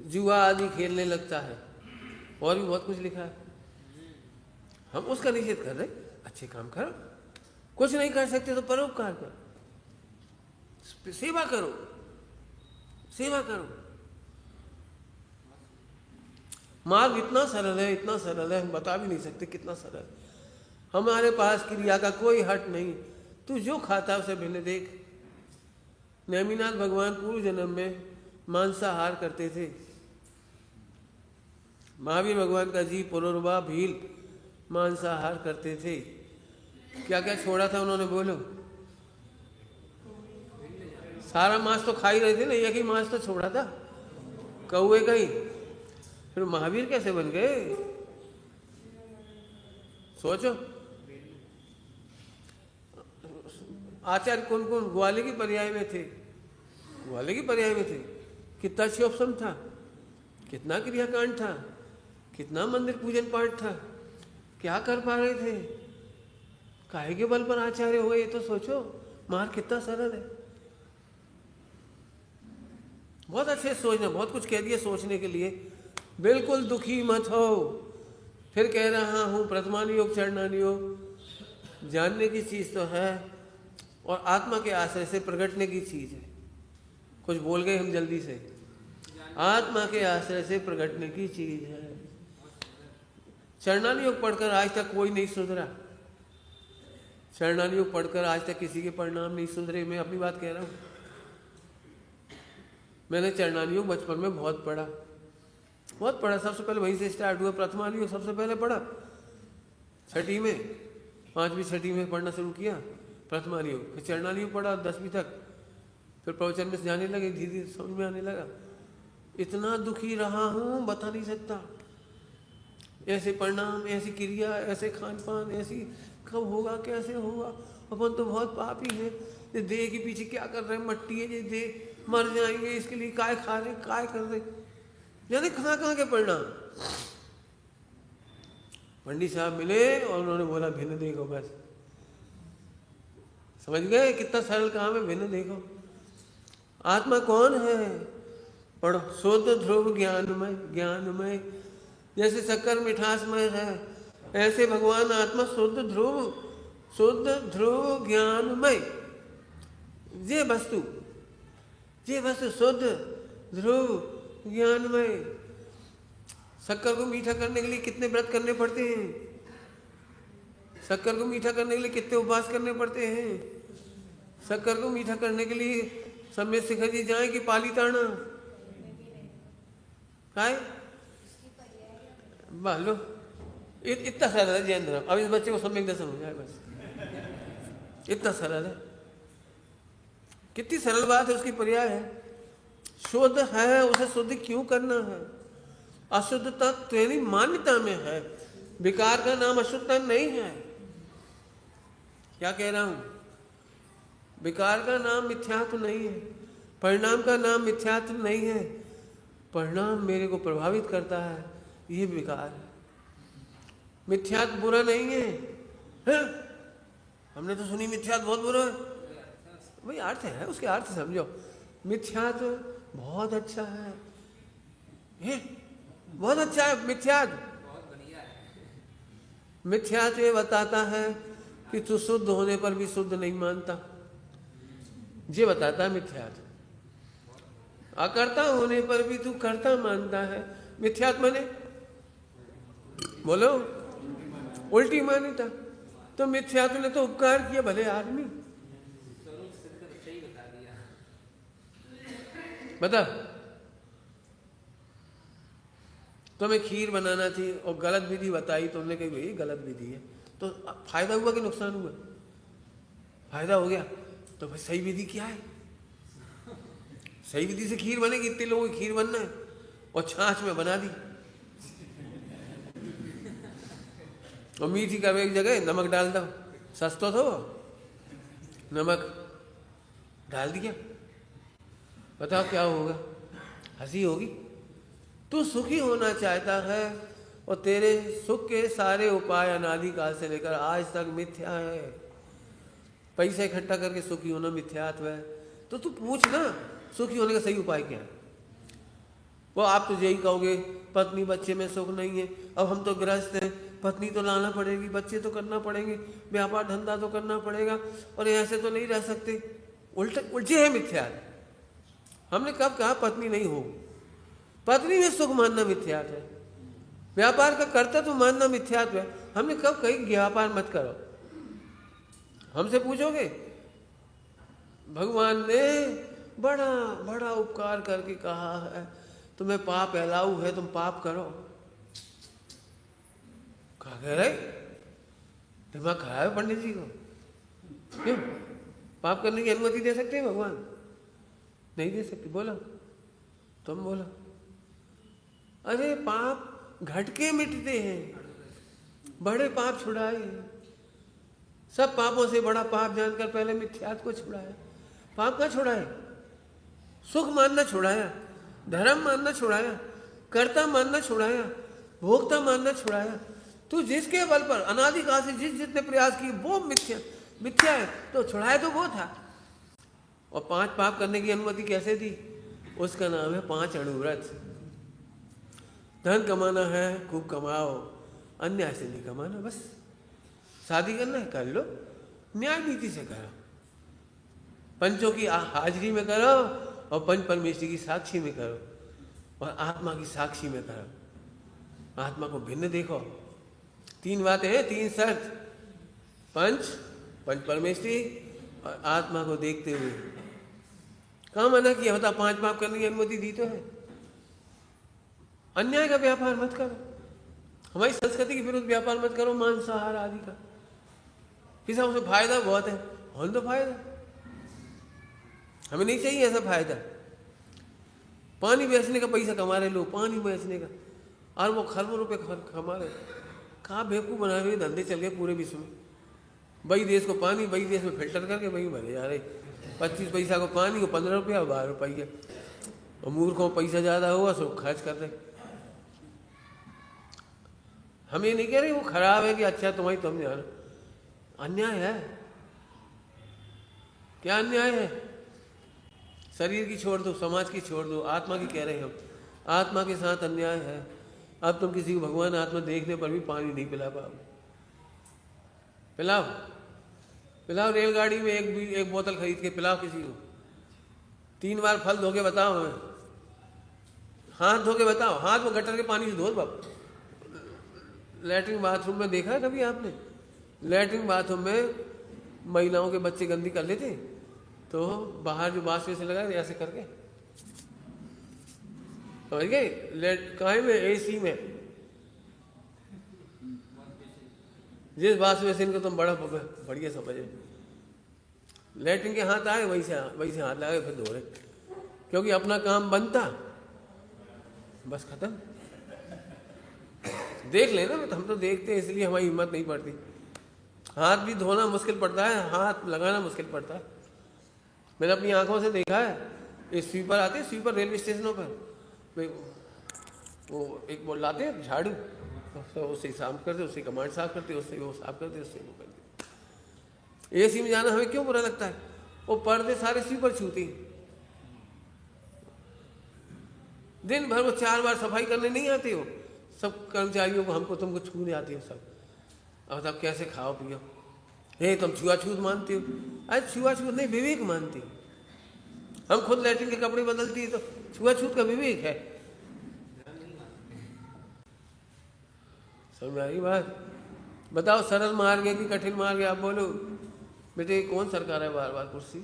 जुआ आदि खेलने लगता है, और भी बहुत कुछ लिखा है। हम उसका निषेध कर रहे, अच्छे काम करो, कुछ नहीं कर सकते तो परोपकार करो, सेवा करो, सेवा करो। मार्ग इतना सरल है, इतना सरल है, हम बता भी नहीं सकते कितना सरल। हमारे पास क्रिया का कोई हट नहीं, तू जो खाता है उसे भिन्न देख। नेमिनाथ भगवान पूर्व जन्म में मांसाहार करते थे। महावीर भगवान का जी पुनर्वा भील मांसाहार करते थे। क्या क्या छोड़ा था उन्होंने, बोलो? सारा मांस तो खा ही रहे थे ना, एक ही मांस तो छोड़ा था, कौए का ही। फिर महावीर कैसे बन गए? सोचो। आचार्य कौन कौन ग्वाले की पर्याय में थे, ग्वाले की पर्याय में थे। कितना शिवोपम था, कितना क्रियाकांड था, कितना मंदिर पूजन पाठ था, क्या कर पा रहे थे? काहे के बल पर आचार्य हो गए? ये तो सोचो, मार्ग कितना सरल है। बहुत अच्छे सोचना, बहुत कुछ कह दिए सोचने के लिए। बिल्कुल दुखी मत हो। फिर कह रहा हूं प्रथमानुयोग चरणानुयोग जानने की चीज तो है, और आत्मा के आश्रय से प्रगटने की चीज है। कुछ बोल गए हम जल्दी से। आत्मा के आश्रय से प्रगटने की चीज है। चरणानुयोग पढ़कर आज तक कोई नहीं सुधरा। चरणानुयोग पढ़कर आज तक किसी के परिणाम नहीं सुधरे। मैं अपनी बात कह रहा हूं। मैंने चरणानुयोग बचपन में बहुत पढ़ा, बहुत पढ़ा। सबसे पहले वहीं से स्टार्ट हुआ। प्रथमानुयोग सबसे पहले पढ़ा, छठी में, 5वीं 6वीं में पढ़ना शुरू किया प्रथमानुयोग। फिर चरणानुयोग पढ़ा 10वीं तक। फिर प्रवचन में जाने लगे, धीरे धीरे समझ में आने लगा। इतना दुखी रहा हूं बता नहीं सकता। ऐसे परिणाम, ऐसी क्रिया, ऐसे खान पान, ऐसी कब होगा, कैसे होगा? अपन तो बहुत पापी है। ये देह के पीछे क्या कर रहे हैं? मट्टी है ये देह, मर जाएंगे, इसके लिए काय खा रहे, काय कर रहे, यानी कहाँ कहाँ के परिणाम। पंडित साहब मिले और उन्होंने बोला भिन्न देखो, बस समझ गए कितना सरल काम है। भिन्न देखो। आत्मा कौन है? पढ़ो। शुद्ध ध्रुव ज्ञानमय, ज्ञानमय। जैसे शक्कर मिठासमय है, ऐसे भगवान आत्मा शुद्ध ध्रुव, शुद्ध ध्रुव ज्ञानमय। ये वस्तु शुद्ध ध्रुव ज्ञानमय। शक्कर को मीठा करने के लिए कितने व्रत करने पड़ते हैं? शक्कर को मीठा करने के लिए कितने उपवास करने पड़ते हैं? शक्कर को मीठा करने के लिए सम्यक शिखर जी जाए कि पाली ताना काय लो इतना सरल है जैन धर्म। अब इस बच्चे को सम्यक दर्शन हो जाए बस, इतना सरल है। कितनी सरल बात है, उसकी पर्याय है। शुद्ध है उसे शुद्ध क्यों करना है? अशुद्धता तेरी मान्यता में है, विकार का नाम अशुद्धता नहीं है। क्या कह रहा हूं? विकार का नाम मिथ्यात्व नहीं है, परिणाम का नाम मिथ्यात्व नहीं है। परिणाम मेरे को प्रभावित करता है, ये विकार है। मिथ्यात्व बुरा नहीं है, है? हमने तो सुनी मिथ्यात्व बहुत बुरा है। भाई अर्थ है, उसके अर्थ समझो। मिथ्यात्व बहुत अच्छा है, बहुत अच्छा है मिथ्यात्व। मिथ्यात्व ये बताता है कि तू शुद्ध होने पर भी शुद्ध नहीं मानता, ये बताता है मिथ्यात्व। अकर्ता होने पर भी तू कर्ता मानता है, मिथ्यात्व माने बोलो उल्टी मान्यता। तो मिथ्यात्व ने तो उपकार किया भले आदमी। बता, तुम्हें खीर बनाना थी और गलत विधि बताई, तुमने कही भाई गलत विधि है, तो फायदा हुआ कि नुकसान हुआ? फायदा हो गया। तो भाई सही विधि क्या है? सही विधि से खीर बनेगी, इतने लोगों की खीर बनना है और छाछ में बना दी और मीठी का एक जगह नमक डाल दो, सस्ता तो नमक डाल दिया, बताओ क्या होगा? हंसी होगी। तू सुखी होना चाहता है और तेरे सुख के सारे उपाय अनादिकाल से लेकर आज तक मिथ्या है। पैसा इकट्ठा करके सुखी होना मिथ्यात्व है। तो तू पूछ ना, सुखी होने का सही उपाय क्या है? वो आप तो यही कहोगे पत्नी बच्चे में सुख नहीं है, अब हम तो गृहस्थ हैं, पत्नी तो लाना पड़ेगी, बच्चे तो करना पड़ेंगे, व्यापार धंधा तो करना पड़ेगा और ऐसे तो नहीं रह सकते। उल्टे है मिथ्यात्व। हमने कब कहा पत्नी नहीं हो? पत्नी में सुख मानना मिथ्यात्व है, व्यापार का कर्ता तो मानना मिथ्यात्व है। हमने कब कही व्यापार मत करो? हमसे पूछोगे? भगवान ने बड़ा बड़ा उपकार करके कहा है तुम्हें पाप अलाउ है, तुम पाप करो। कहा कह रहे दिमाग खराब है पंडित जी को? क्यों पाप करने की अनुमति दे सकते हैं भगवान? नहीं दे सकते। बोलो तुम बोलो। अरे पाप घटके मिटते हैं, बड़े पाप छुड़ाए। सब पापों से बड़ा पाप जानकर पहले मिथ्यात्व को छुड़ाया। पाप का छुड़ाए? सुख मानना छुड़ाया, धर्म मानना छुड़ाया, कर्ता मानना छुड़ाया, भोक्ता मानना छुड़ाया। तू जिसके बल पर अनादिकाल से जितने प्रयास किए वो मिथ्या है, तो छुड़ाया तो वो था। और 5 पाप करने की अनुमति कैसे दी? उसका नाम है 5 अणुव्रत। धन कमाना है खूब कमाओ, अन्याय से नहीं कमाना। बस शादी करना है कर लो, न्याय नीति से करो, पंचों की हाजिरी में करो और पंच परमेश्वर की साक्षी में करो और आत्मा की साक्षी में करो। आत्मा को भिन्न देखो। 3 बातें हैं, 3 शर्त, पंच परमेश्वरी और आत्मा को देखते हुए। कहाँ मना किया? बता 5 पाप करने की अनुमति दी तो है। अन्याय का व्यापार मत करो, हमारी संस्कृति के विरुद्ध व्यापार मत करो, मांसाहार आदि का। किसा उसमें फायदा बहुत है, होने तो फायदा, हमें नहीं चाहिए ऐसा फायदा। पानी बेचने का पैसा कमा रहे लोग, पानी बेचने का, और वो खरबों रुपए कमा रहे। कहाँ बेवकूफ़ बना रहे धंधे चल गए पूरे विश्व में। वही देश को पानी वही देश में फिल्टर करके वही भरे जा रहे। 25 पैसा को पानी को 15 रुपया, 12 रुपया। और मूर्खों को पैसा ज़्यादा हुआ सो खर्च कर रहे। हम ये नहीं कह रहे वो खराब है कि अच्छा तुम्हारी तुम जानो। अन्याय है। क्या अन्याय है? शरीर की छोड़ दो, समाज की छोड़ दो, आत्मा की कह रहे हैं हम। आत्मा के साथ अन्याय है। अब तुम किसी को भगवान आत्मा देखने पर भी पानी नहीं पिला पाओ। पिलाओ पिलाओ, रेलगाड़ी में एक बोतल खरीद के पिलाओ किसी को। 3 बार फल धो के बताओ हमें, हाथ धो के बताओ। हाथ में गटर के पानी से धो बाप। लैट्रिन बाथरूम में देखा है कभी आपने? लैट्रिन बाथरूम में महिलाओं के बच्चे गंदी कर लेते, तो बाहर जो बांस से लगा ऐसे करके, समझ गए? कहाँ में? AC में। जिस बांस मशीन को तुम बड़ा बढ़िया समझे, लेटरिन के हाथ आए वही से हाथ लगा फिर धो रहे, क्योंकि अपना काम बनता, बस खत्म। देख लेना, हम तो देखते हैं इसलिए हमारी हिम्मत नहीं पड़ती। हाथ भी धोना मुश्किल पड़ता है, हाथ लगाना मुश्किल पड़ता है। मैंने अपनी आंखों से देखा है, ये स्वीपर आते हैं, स्वीपर रेलवे स्टेशनों पर वो एक वो लाते हैं झाड़ू, तो उससे साफ करते, उससे कमांड साफ करते, उससे वो साफ करते, उससे वो करते। AC में जाना हमें क्यों बुरा लगता है? वो पर्दे सारे स्वीपर छूती, दिन भर वो 4 बार सफाई करने नहीं आती हो। सब कर्मचारियों को, हमको तुमको छूने आती हो सब। अब तब कैसे खाओ पियो? हे तुम छुआछूत मानती हो? अरे छुआछूत नहीं, विवेक मानती हो। हम खुद लैट्रिन के कपड़े बदलती है तो छुआछूत का विवेक है। समझ आई बात? बताओ सरल मार्ग है कि कठिन मार्ग है? आप बोलो बेटे, कौन सरकार है बार बार कुर्सी?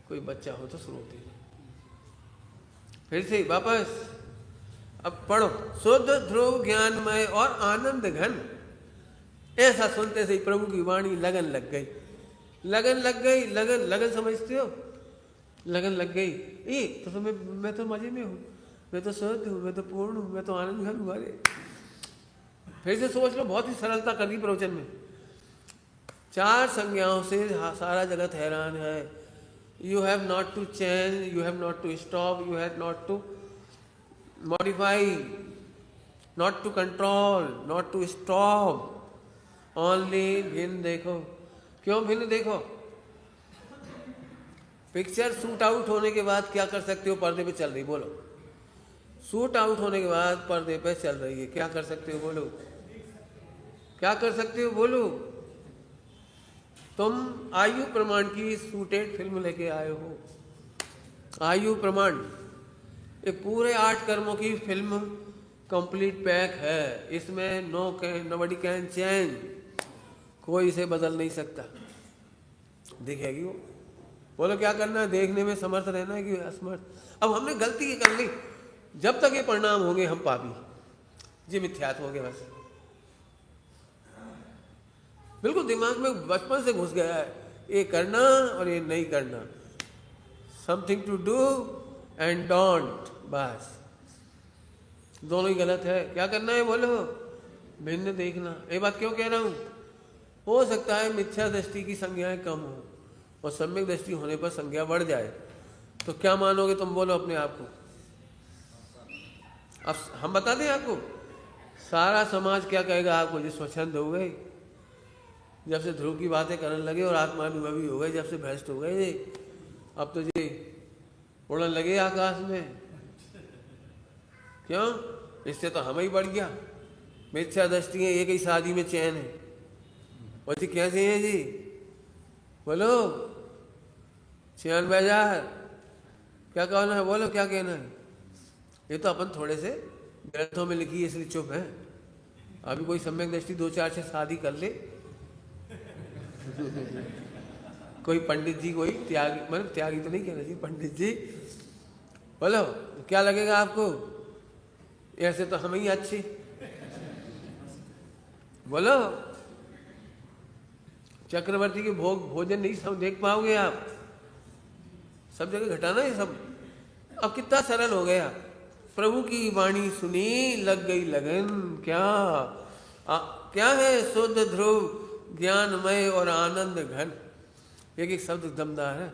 कोई बच्चा हो तो सुनोती। फिर से वापस अब पढ़ो। शुद्ध ध्रुव ज्ञानमय और आनंद घन। ऐसा सुनते से प्रभु की वाणी लगन लग गई, लगन लग गई। लगन, लगन समझते हो? लगन लग गई। तो मैं तो मजे में हूँ, मैं तो शुद्ध हूँ, मैं तो पूर्ण हूँ, मैं तो आनंद घन हूँ। अरे फिर से सोच लो, बहुत ही सरलता कर दी प्रवचन में। 4 संज्ञाओं से सारा जगत हैरान है। You have not to change, you have not to stop, you have not to modify, not to control, not to stop, only भिन्न देखो। क्यों भिन्न देखो? पिक्चर शूट आउट होने के बाद क्या कर सकते हो? पर्दे पे चल रही, बोलो। शूट आउट होने के बाद पर्दे पे चल रही है, क्या कर सकते हो? बोलो, क्या कर सकते हो? बोलो। तुम आयु प्रमाण की शूटेड फिल्म लेके आए हो। आयु प्रमाण, ये पूरे 8 कर्मों की फिल्म कंप्लीट पैक है। इसमें नोबडी कैन चेंज, कोई इसे बदल नहीं सकता। दिखेगी वो। बोलो क्या करना है? देखने में समर्थ रहना है कि असमर्थ? अब हमने गलती कर ली, जब तक ये परिणाम होंगे हम पापी, ये मिथ्यात्व होंगे बस। बिल्कुल दिमाग में बचपन से घुस गया है, ये करना और ये नहीं करना, something to do and don't, बस दोनों ही गलत है। क्या करना है? बोलो, भिन्न देखना। ये बात क्यों कह रहा हूं? हो सकता है मिथ्या दृष्टि की संज्ञाएं कम हो और सम्यक दृष्टि होने पर संज्ञा बढ़ जाए, तो क्या मानोगे तुम? बोलो अपने आप को। अब हम बता दें आपको, सारा समाज क्या कहेगा आपको? जो स्वच्छंद हो गए, जब से ध्रुव की बातें करने लगे और आत्मानुभवी हो गए, जब से भ्रष्ट हो गए, अब तो ये उड़न लगे आकाश में। क्यों? इससे तो हम ही बढ़ गया। मिथ्या दृष्टि है, एक ही शादी में चैन है। और जी कैसे है जी? बोलो, चैन बाजार क्या कहना है? बोलो क्या कहना है? ये तो अपन थोड़े से ग्रंथों में लिखी है इसलिए चुप है। अभी कोई सम्यक दृष्टि 2-4 से शादी कर ले, कोई पंडित जी, कोई त्यागी, मतलब त्यागी तो नहीं कहना चाहिए, पंडित जी, बोलो क्या लगेगा आपको? ऐसे तो हम ही अच्छे। बोलो, चक्रवर्ती के भोजन नहीं सब देख पाओगे आप, सब जगह घटाना है सब। अब कितना सरल हो गया। प्रभु की वाणी सुनी, लग गई लगन। क्या है? शुद्ध ध्रुव ज्ञानमय और आनंद घन। एक शब्द दमदार है,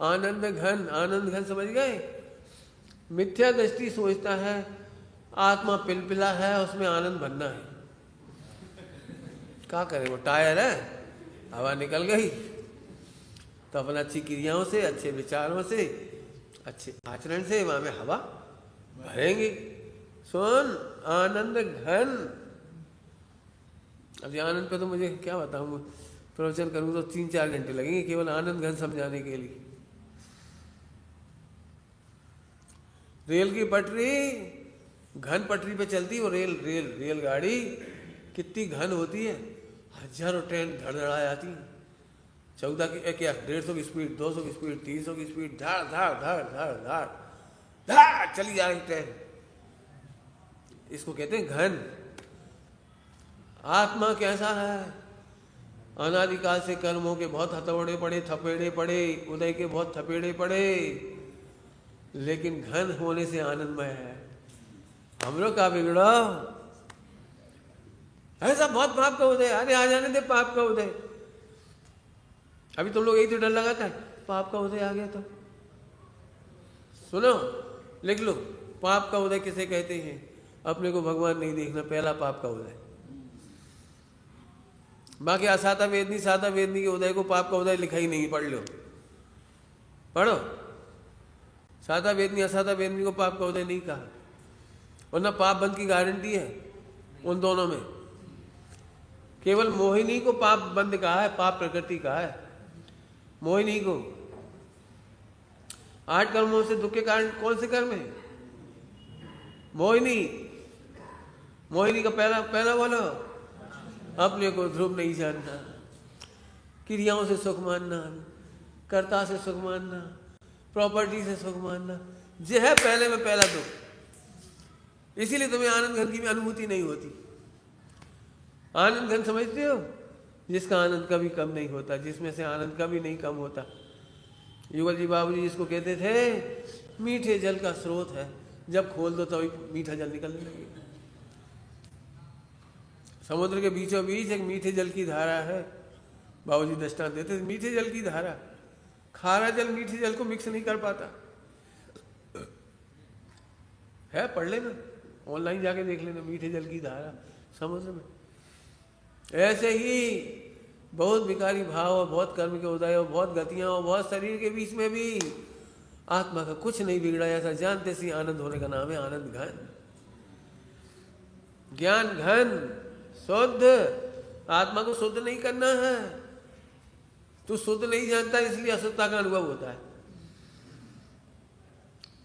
आनंद घन। आनंद घन समझ गए? मिथ्या दृष्टि सोचता है आत्मा पिलपिला है, उसमें आनंद भरना है। क्या करे? वो टायर है, हवा निकल गई, तो अपन अच्छी क्रियाओं से, अच्छे विचारों से, अच्छे आचरण से वहां में हवा भरेंगे। सुन, आनंद घन। अब आनंद पे तो मुझे क्या बताऊं, प्रवचन करूं तो 3-4 घंटे लगेंगे केवल आनंद घन समझाने के लिए। रेल की पटरी घन पटरी पे चलती, वो रेलगाड़ी कितनी घन होती है, हजारों ट्रेन धड़धड़ा जाती है। 14 की क्या 150 की स्पीड, 200 की स्पीड, 300 की स्पीड, धाड़ धाड़ धाड़ धाड़ धाड़ धाड़ चली जा रही ट्रेन। इसको कहते हैं घन। आत्मा कैसा है? अनादिकाल से कर्मों के बहुत हथौड़े पड़े, थपेड़े पड़े, उदय के बहुत थपेड़े पड़े, लेकिन घन होने से आनंदमय है। हम लोग का बिगड़ो ऐसा बहुत पाप का उदय, अरे आ जाने दे पाप का उदय। अभी तुम लोग यही तो डर लगाता है पाप का उदय आ गया तो। सुनो लिख लो, पाप का उदय किसे कहते हैं? अपने को भगवान नहीं देखना, पहला पाप का उदय। बाकी असाता वेदनी साता वेदनी के उदय को पाप का उदय लिखा ही नहीं, पढ़ लो, पढ़ो। साता वेदनी असाता वेदनी को पाप का उदय नहीं कहा, और ना पाप बंद की गारंटी है उन दोनों में। केवल मोहिनी को पाप बंद कहा है, पाप प्रकृति कहा है मोहिनी को। 8 कर्मों से दुख के कारण कौन से कर्म है? मोहिनी। मोहिनी का पहला बोलो, अपने को ध्रुव नहीं जानना, क्रियाओं से सुख मानना, कर्ता से सुख मानना, प्रॉपर्टी से सुख मानना, यह है पहले में पहला दुख। इसीलिए तुम्हें आनंद घन की भी अनुभूति नहीं होती। आनंद घन समझते हो? जिसका आनंद कभी कम नहीं होता, जिसमें से आनंद कभी नहीं कम होता। युगल जी बाबू जी जिसको कहते थे मीठे जल का स्रोत है, जब खोल दो तभी मीठा जल निकलने लगेगा। समुद्र के बीचों बीच एक मीठे जल की धारा है। बाबू जी दृष्टांत देते थे, मीठे जल की धारा। खारा जल मीठे जल को मिक्स नहीं कर पाता है, पढ़ लेना, ऑनलाइन जाके देख लेना, मीठे जल की धारा समुद्र में। ऐसे ही बहुत विकारी भाव और बहुत कर्म के उदय और बहुत गतियां और बहुत शरीर के बीच में भी आत्मा का कुछ नहीं बिगड़ा, ऐसा जानते सी आनंद होने का नाम है आनंद घन। ज्ञान घन शुद्ध। आत्मा को शुद्ध नहीं करना है। तू शुद्ध नहीं जानता इसलिए अशुद्धता का अनुभव होता है।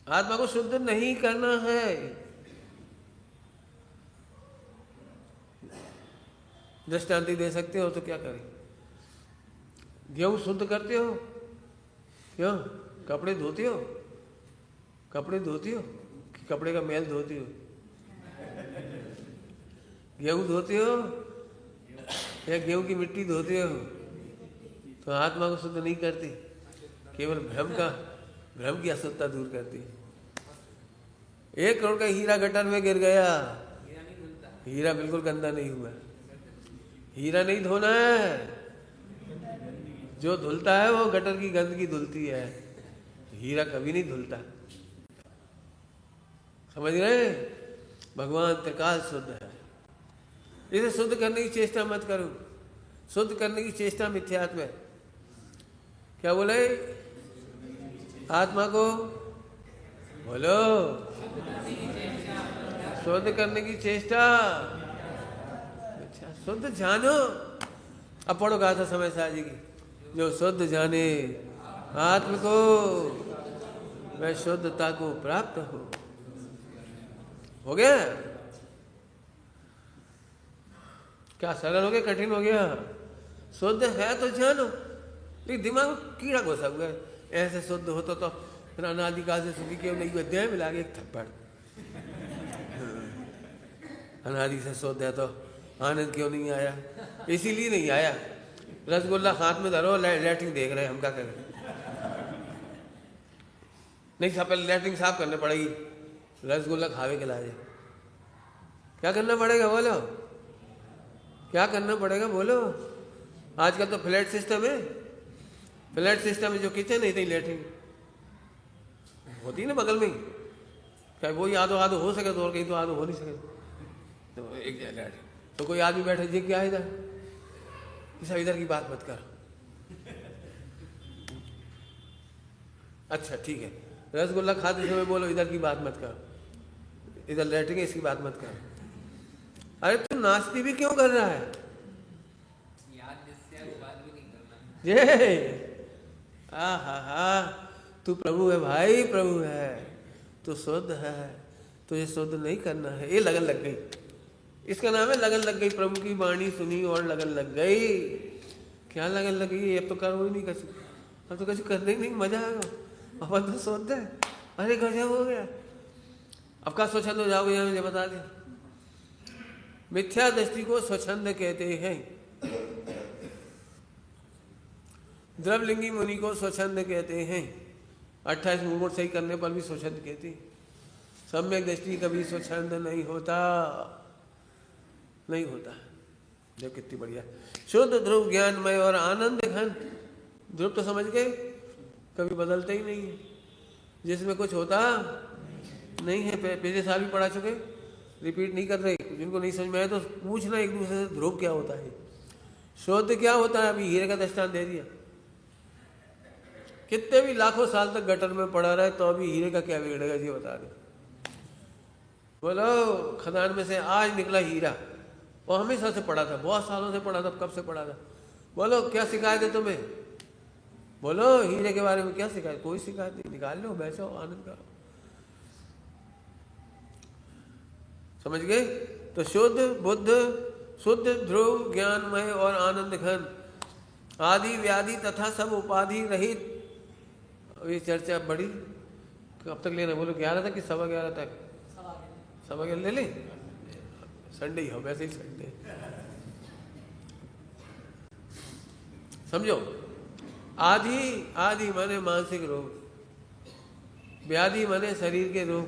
आत्मा को शुद्ध नहीं करना है। दृष्टांति दे सकते हो तो क्या करें? गेहूं शुद्ध करते हो? क्यों? कपड़े धोते हो? कपड़े धोते हो कि कपड़े का मैल धोते हो? गेहूं धोते हो या गेहूं की मिट्टी धोते हो? तो आत्मा को शुद्ध नहीं करती, केवल भ्रम की अशुद्धता दूर करती। 1 करोड़ का हीरा गटर में गिर गया, हीरा बिल्कुल गंदा नहीं हुआ। हीरा नहीं धोना है, जो धुलता है वो गटर की गंदगी धुलती है, हीरा कभी नहीं धुलता। समझ रहे? भगवान त्रिकाल शुद्ध है। इसे शुद्ध करने की चेष्टा मत करो। शुद्ध करने की चेष्टा मिथ्यात्व है। क्या बोले? आत्मा को बोलो, शुद्ध करने की चेष्टा। शुद्ध जानो। अब पढ़ो गाथा समय साहब जी की, जो शुद्ध जाने आत्म को वह शुद्धता को प्राप्त हो गया। क्या सरल हो गया, कठिन हो गया? शुद्ध है तो जानो, लेकिन दिमाग में कीड़ा घुसा हुआ है। ऐसे शुद्ध होता तो फिर अनादिकाल से सुखी क्यों नहीं हुआ? देह मिला के एक थप्पड़। अनादि से शुद्ध है तो आनंद क्यों नहीं आया? इसीलिए नहीं आया। रसगुल्ला हाथ में धरो, लैट्रिन देख रहे हैं, हम क्या करें? नहीं सब पहले लैट्रिन साफ करने पड़ेगी, रसगुल्ला खावे के लाए। क्या करना पड़ेगा बोलो? क्या करना पड़ेगा बोलो? आजकल तो फ्लैट सिस्टम है। फ्लैट सिस्टम में जो किचन है, लैट्रिन होती है ना बगल में ही। क्या वो आधो आधो हो सके तो, और कहीं तो आधो हो नहीं सके तो एक लैट्रिन। तो कोई आदमी बैठे जी क्या है इधर, सब इधर की बात मत कर। अच्छा ठीक है, रसगुल्ला खाते समय बोलो इधर की बात मत कर, इधर लैट्रिन है इसकी बात मत कर। अरे तू नास्ती भी क्यों कर रहा है? याद जिससे बात भी नहीं करना। ये हा तू प्रभु है भाई, प्रभु है, तू शुद्ध है, तुझे शुद्ध नहीं करना है। ये लगन लग गई, इसका नाम है लगन लग गई। प्रभु की वाणी सुनी और लगन लग गई। क्या लगन लगी, अब तो करो ही नहीं कछु, अब तो कछु करने ही नहीं, मजा आएगा, अपन तो सोचते हैं अरे गजब हो गया। अब का स्वच्छंद हो जाओगे, यहाँ मुझे बता दें। मिथ्या दृष्टि को स्वच्छंद कहते हैं, द्रवलिंगी मुनि को स्वच्छंद कहते हैं, 28 मूवमेंट सही करने पर भी स्वच्छंद कहते हैं। सम्यक दृष्टि कभी स्वच्छंद नहीं होता, नहीं होता। देखो कितनी बढ़िया। शुद्ध ध्रुव ज्ञानमय और आनंद घन, ध्रुव तो समझ गए, कभी बदलते ही नहीं है, जिसमें कुछ होता नहीं है। पिछले साल भी पढ़ा चुके, रिपीट नहीं कर रहे। जिनको नहीं समझ में आया तो पूछना एक दूसरे से, ध्रुव क्या होता है, शुद्ध क्या होता है। अभी हीरे का दृष्टांत दे दिया, कितने भी लाखों साल तक गटर में पड़ा रहे तो अभी हीरे का क्या बिगड़ेगा, ये बता दे। बोलो खदान में से आज निकला हीरा, और हमेशा से पड़ा था, बहुत सालों से पड़ा था, कब से पड़ा था। बोलो क्या शिकायत है तुम्हें, बोलो हीरे के बारे में क्या शिकायत, कोई शिकायत नहीं, निकाल लो, बैठो, आनंद करो। समझ गए। तो शुद्ध बुद्ध, शुद्ध ध्रुव ज्ञानमय और आनंद घन, आदि व्याधि तथा सब उपाधि रहित। ये चर्चा बड़ी, कब तक लेना, बोलो 11 तक कि 11:15 तक, 11:15 ले लें, संडे ही हो, वैसे ही संडे। समझो, आदि, आदि माने मानसिक रोग, व्याधि माने शरीर के रोग,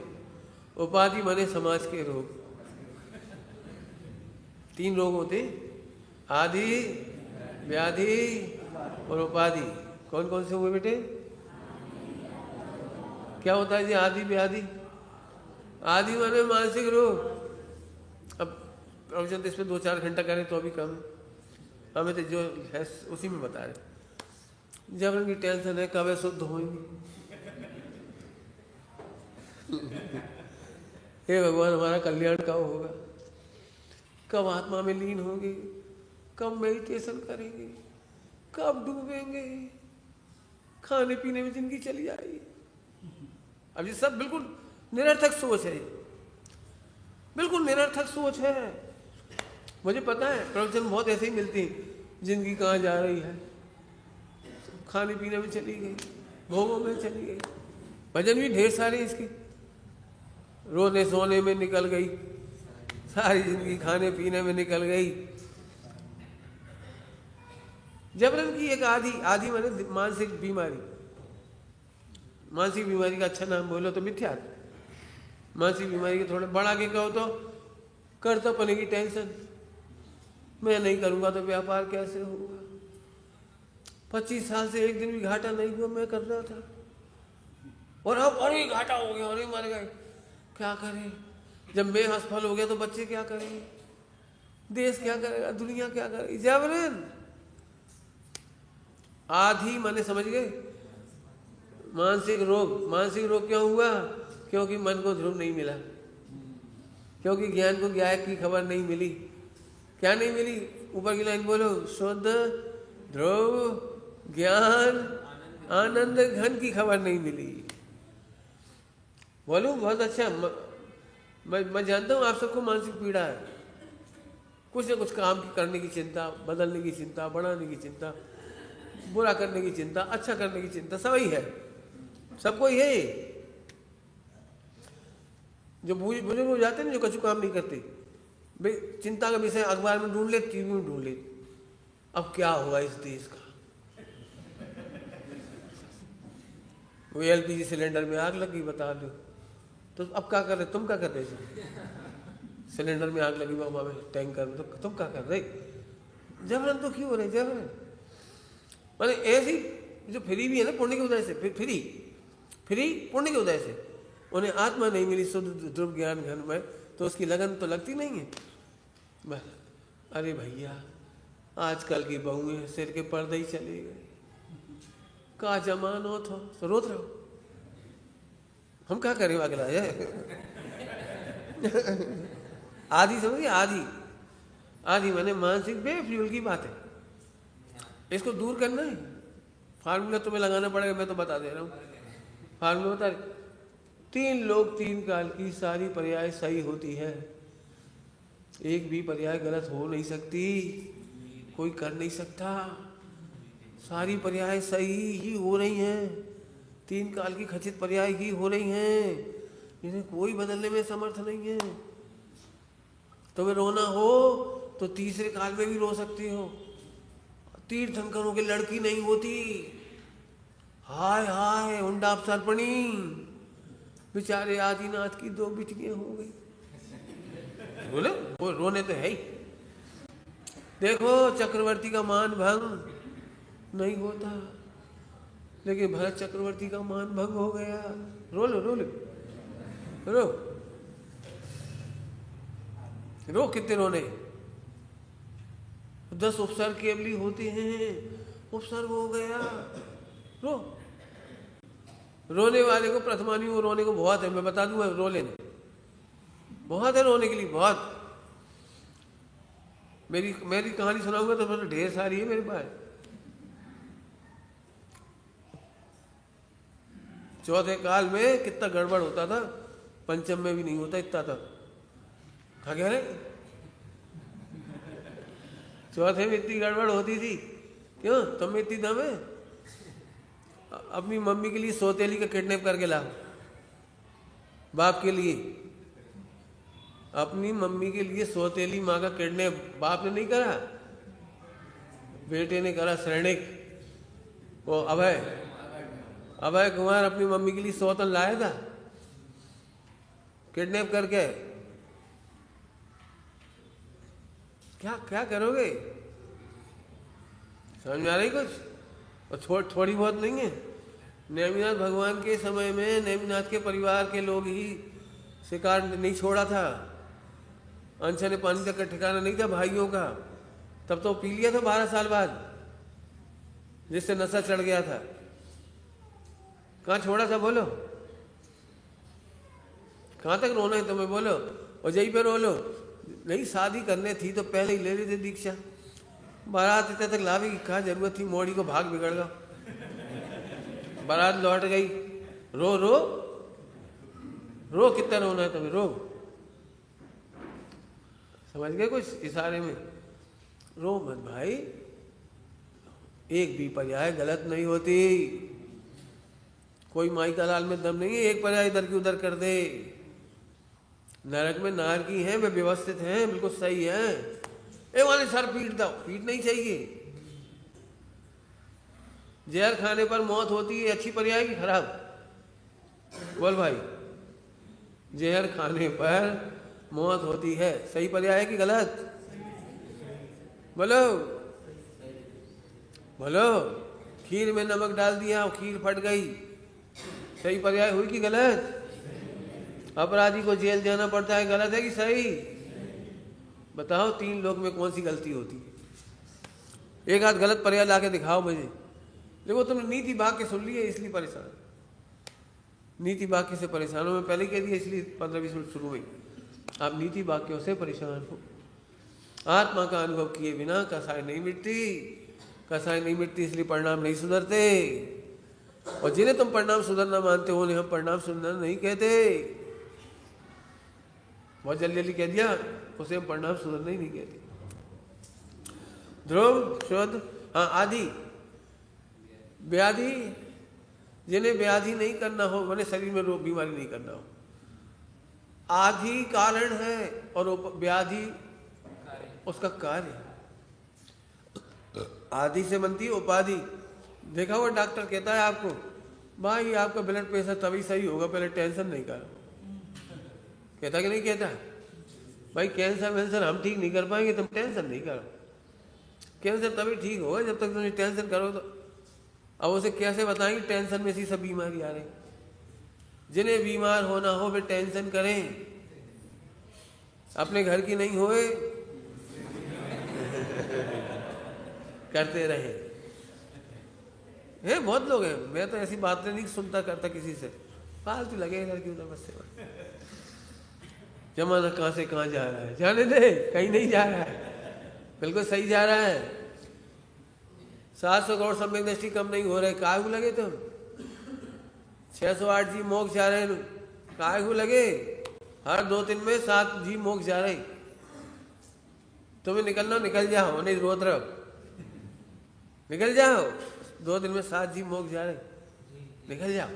उपाधि माने समाज के रोग। 3 रोग होते, आदि व्याधि और उपाधि। कौन कौन से हुए बेटे, क्या होता है जी आदि व्याधि। आदि माने मानसिक रोग। अब प्रवचन इस पर 2-4 घंटा करें तो अभी कम, हमें तो जो है उसी में बता रहे। जब उनकी टेंशन है कब शुद्ध होंगे, हे भगवान हमारा कल्याण कब होगा, कब आत्मा में लीन होंगे, कब मेडिटेशन करेंगे, कब डूबेंगे, खाने पीने में जिंदगी चली जाएगी। अब ये सब बिल्कुल निरर्थक सोच है, बिल्कुल निरर्थक सोच है। मुझे पता है प्रवचन बहुत ऐसे ही मिलती हैं, जिंदगी कहाँ जा रही है, खाने पीने में चली गई, भोगों में चली गई। भजन भी ढेर सारे इसकी, रोने सोने में निकल गई, सारी जिंदगी खाने पीने में निकल गई। जबरन की एक आदि, आदि माने मानसिक बीमारी। मानसिक बीमारी का अच्छा नाम बोलो तो मिथ्या। मानसिक बीमारी के थोड़े बढ़ा के कहो तो कर्तव्य की टेंशन, मैं नहीं करूंगा तो व्यापार कैसे होगा, 25 साल से एक दिन भी घाटा नहीं हुआ, मैं कर रहा था और अब अरे घाटा हो गया, अरे मर गए, क्या करें। जब मैं असफल हो गया तो बच्चे क्या करेंगे, देश क्या करेगा, दुनिया क्या करेगी। जबरन आधी माने समझ गए, मानसिक रोग। मानसिक रोग क्यों हुआ, क्योंकि मन को ध्रुव नहीं मिला, क्योंकि ज्ञान को ज्ञान की खबर नहीं मिली। क्या नहीं मिली, ऊपर की लाइन बोलो, शुद्ध ध्रुव ज्ञान आनंद घन की खबर नहीं मिली। बोलो बहुत अच्छा। मैं जानता हूँ आप सबको मानसिक पीड़ा है, कुछ ना कुछ काम करने की चिंता, बदलने की चिंता, बढ़ाने की चिंता, बुरा करने की चिंता, अच्छा करने की चिंता, सभी है, सबको ही है। जो बुजुर्ग हो जाते हैं ना, जो कछु काम नहीं करते, भाई चिंता का विषय अखबार में ढूंढ ले, टीवी में ढूंढ ले, अब क्या होगा इस देश का। वो एलपीजी सिलेंडर में आग लगी, बता दो, तो अब क्या कर रहे, तुम क्या कर रहे थे, सिलेंडर में आग लगी बाबा में, टैंकर में, तो तुम क्या कर रहे। जबरन तो क्यों हो रहे, जबरन माने ऐसी जो फ्री भी है ना पुण्य की उदय से, फ्री पुण्य की उदय से उन्हें आत्मा नहीं मिली शुद्ध ध्रुव ज्ञान घन में, तो उसकी लगन तो लगती नहीं है। बस अरे भैया आजकल की बहुएं सिर के पर्दे ही चले गए, का जमानो था, तो रोत रहो, हम क्या करें अगला है। आदि समझिए, आदि, आदि माने मानसिक बेफ्यूल की बात है, इसको दूर करना है। फार्मूला तुम्हें लगाना पड़ेगा, मैं तो बता दे रहा हूँ फार्मूला बता रहे। 3 लोग 3 काल की सारी पर्याय सही होती है, एक भी पर्याय गलत हो नहीं सकती, कोई कर नहीं सकता। सारी पर्याय सही ही हो रही हैं, 3 काल की खचित पर्याय ही हो रही हैं, इन्हें कोई बदलने में समर्थ नहीं है। तुम्हें रोना हो तो तीसरे काल में भी रो सकते हो। तीर्थंकरों की लड़की नहीं होती, हाय हाय उंडाप सर्पणी, बेचारे आदिनाथ की 2 बिटियां हो गई। बोलो वो रोने तो है ही। देखो चक्रवर्ती का मान भंग नहीं होता, लेकिन भरत चक्रवर्ती का मान भंग हो गया। रो लो रो लो रो रो, कितने रोने। 10 उपसर्ग केवली होते हैं, उपसर्ग हो गया, रो। रोने वाले को प्रथमानी वो रोने को बहुत है, मैं बता दूंगा, रो लेने बहुत है, रोने के लिए बहुत। मेरी कहानी सुनाऊंगा तो मतलब ढेर सारी है मेरे पास। चौथे काल में कितना गड़बड़ होता था, पंचम में भी नहीं होता इतना था। क्या कह रहे? चौथे में इतनी गड़बड़ होती थी, क्यों तुम में इतनी दम है? अपनी मम्मी के लिए सौतेली का किडनैप करके लाओ, बाप के लिए, अपनी मम्मी के लिए सौतेली माँ का किडनैप बाप ने नहीं करा, बेटे ने करा। सैनिक वो अभय कुमार अपनी मम्मी के लिए सौतन लाया था किडनैप करके। क्या क्या करोगे? समझ में आ रही कुछ? और थोड़ी बहुत नहीं है। नेमिनाथ भगवान के समय में नेमिनाथ के परिवार के लोग ही शिकार नहीं छोड़ा था, अनशन पानी तक का ठिकाना नहीं था भाइयों का, तब तो पी लिया था 12 साल बाद, जिससे नशा चढ़ गया था। कहाँ छोड़ा था बोलो? कहाँ तक रोना है तुम्हें बोलो? और यहीं पे रो लो। नहीं शादी करने थी तो पहले ही ले लेते दीक्षा, बारात इतने तक लावे की कहाँ जरूरत थी, मोड़ी को भाग बिगड़ गया, बारात लौट गई। रो रो रो, कितना रोना है तुम्हें, रो। समझ गए कुछ इशारे में? रो मत भाई, एक भी पर्याय गलत नहीं होती। कोई माई का लाल में दम नहीं है एक पर्याय इधर की उधर कर दे। नरक में नारकी हैं, वे व्यवस्थित हैं, बिल्कुल सही है। ए वाले सर पीट दो, पीट नहीं चाहिए। जहर खाने पर मौत होती है, अच्छी पर्याय की खराब? बोल भाई, जहर खाने पर मौत होती है, सही पर्याय है कि गलत? बोलो बोलो। खीर में नमक डाल दिया, खीर फट गई, सही पर्याय हुई कि गलत? अपराधी को जेल जाना पड़ता है, गलत है कि सही? बताओ 3 लोग में कौन सी गलती होती है? एक आध गलत पर्याय लाके दिखाओ मुझे। देखो तुमने नीति वाक्य सुन लिए इसलिए परेशान, नीति वाक्य से परेशान हो। मैं पहले कह दिया इसलिए 15-20 मिनट शुरू में आप नीति वाक्यों से परेशान हो। आत्मा का अनुभव किए बिना कसाय नहीं मिटती, कसाय नहीं मिटती इसलिए परिणाम नहीं सुधरते। और जिन्हें तुम परिणाम सुधरना मानते हो उन्हें हम परिणाम सुधरना नहीं कहते। बहुत जल्दी जल्दी कह दिया, उसे हम परिणाम सुधरना ही नहीं कहते। ध्रुव शुद्ध, हाँ आदि व्याधि, जिन्हें व्याधि नहीं करना हो, मैंने शरीर में रोग बीमारी नहीं करना हो, आदि कारण है और व्याधि उसका कार्य। आदि से बनती है उपाधि। देखा हुआ डॉक्टर कहता है आपको, भाई आपका ब्लड प्रेशर तभी सही होगा, पहले टेंशन नहीं करो। कहता कि नहीं कहता? भाई कैंसर वैंसर हम ठीक नहीं कर पाएंगे, तुम टेंशन नहीं करो। कैंसर तभी ठीक होगा जब तक तुम टेंशन करो तो। अब उसे कैसे बताएंगे टेंशन में सी सब बीमारी आ रही? जिन्हें बीमार होना हो वे टेंशन करें, अपने घर की नहीं होए करते रहे। हैं बहुत लोग हैं, मैं तो ऐसी बातें नहीं सुनता करता किसी से, फालतू लगे इधर की उधर बस से। जमाना कहाँ से कहाँ जा रहा है, जाने दे, कहीं नहीं जा रहा है, बिल्कुल सही जा रहा है। 700 करोड़ सम्यक दृष्टि कम नहीं हो रहे, काहे को लगे तुम? 608 जी मोक्ष जा रहे हैं, काहे को लगे? हर 2 दिन में 7 जी मोक्ष जा रहे। तुम्हें निकलना निकल जाओ, नहीं रोत रहो, निकल जाओ, 2 दिन में 7 जीव मोक्ष जा रहे, निकल जाओ।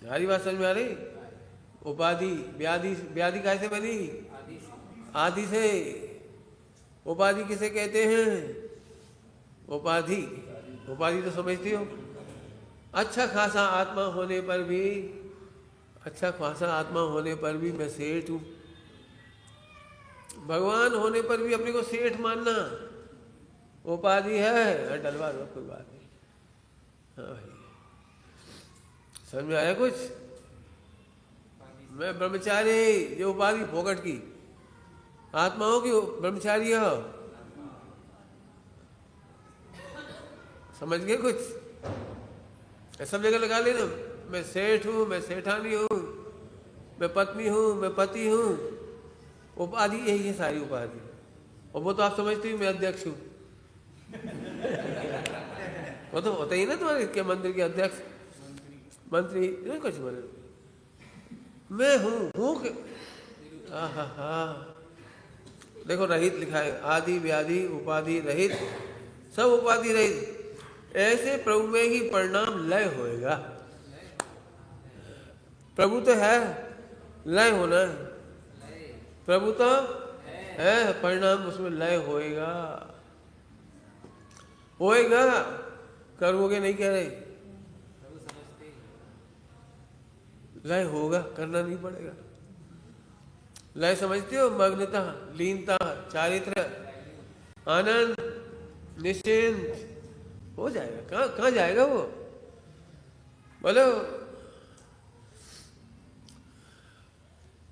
हमारी बात समझ में आ रही? उपाधि व्याधि, व्याधि कैसे बनी? आदि से। उपाधि किसे कहते हैं? उपाधि, उपाधि तो समझती हो। अच्छा खासा आत्मा होने पर भी, अच्छा खासा आत्मा होने पर भी मैं सेठ हूँ। भगवान होने पर भी अपने को सेठ मानना उपाधि है, डलवा दो कोई बात नहीं। हाँ भाई, समझ में आया कुछ? मैं ब्रह्मचारी, जो उपाधि फोकट की, आत्माओं की ब्रह्मचारी हो, समझ गए कुछ? सब जगह लगा लेना, मैं सेठ हूँ, मैं सेठानी हूँ, मैं पत्नी हूँ, मैं पति हूँ। उपाधि यही है सारी उपाधि। और वो तो आप समझते ही मैं अध्यक्ष हूँ। वो तो होता ही ना तुम्हारे क्या मंदिर के अध्यक्ष, मंत्री, नहीं कुछ बोले, मैं हूँ हाँ। देखो रहित लिखा है, आदि व्याधि उपाधि रहित, सब उपाधि रहित। ऐसे प्रभु में ही परिणाम लय होएगा। प्रभु तो है, लय होना है। प्रभु तो है, परिणाम उसमें लय होएगा। होएगा, करोगे नहीं कह रहे, लय होगा, करना नहीं पड़ेगा। लय समझते हो? मग्नता, लीनता, चारित्र, आनंद, निश्चिंत हो जाएगा। कहाँ जाएगा वो? बोलो,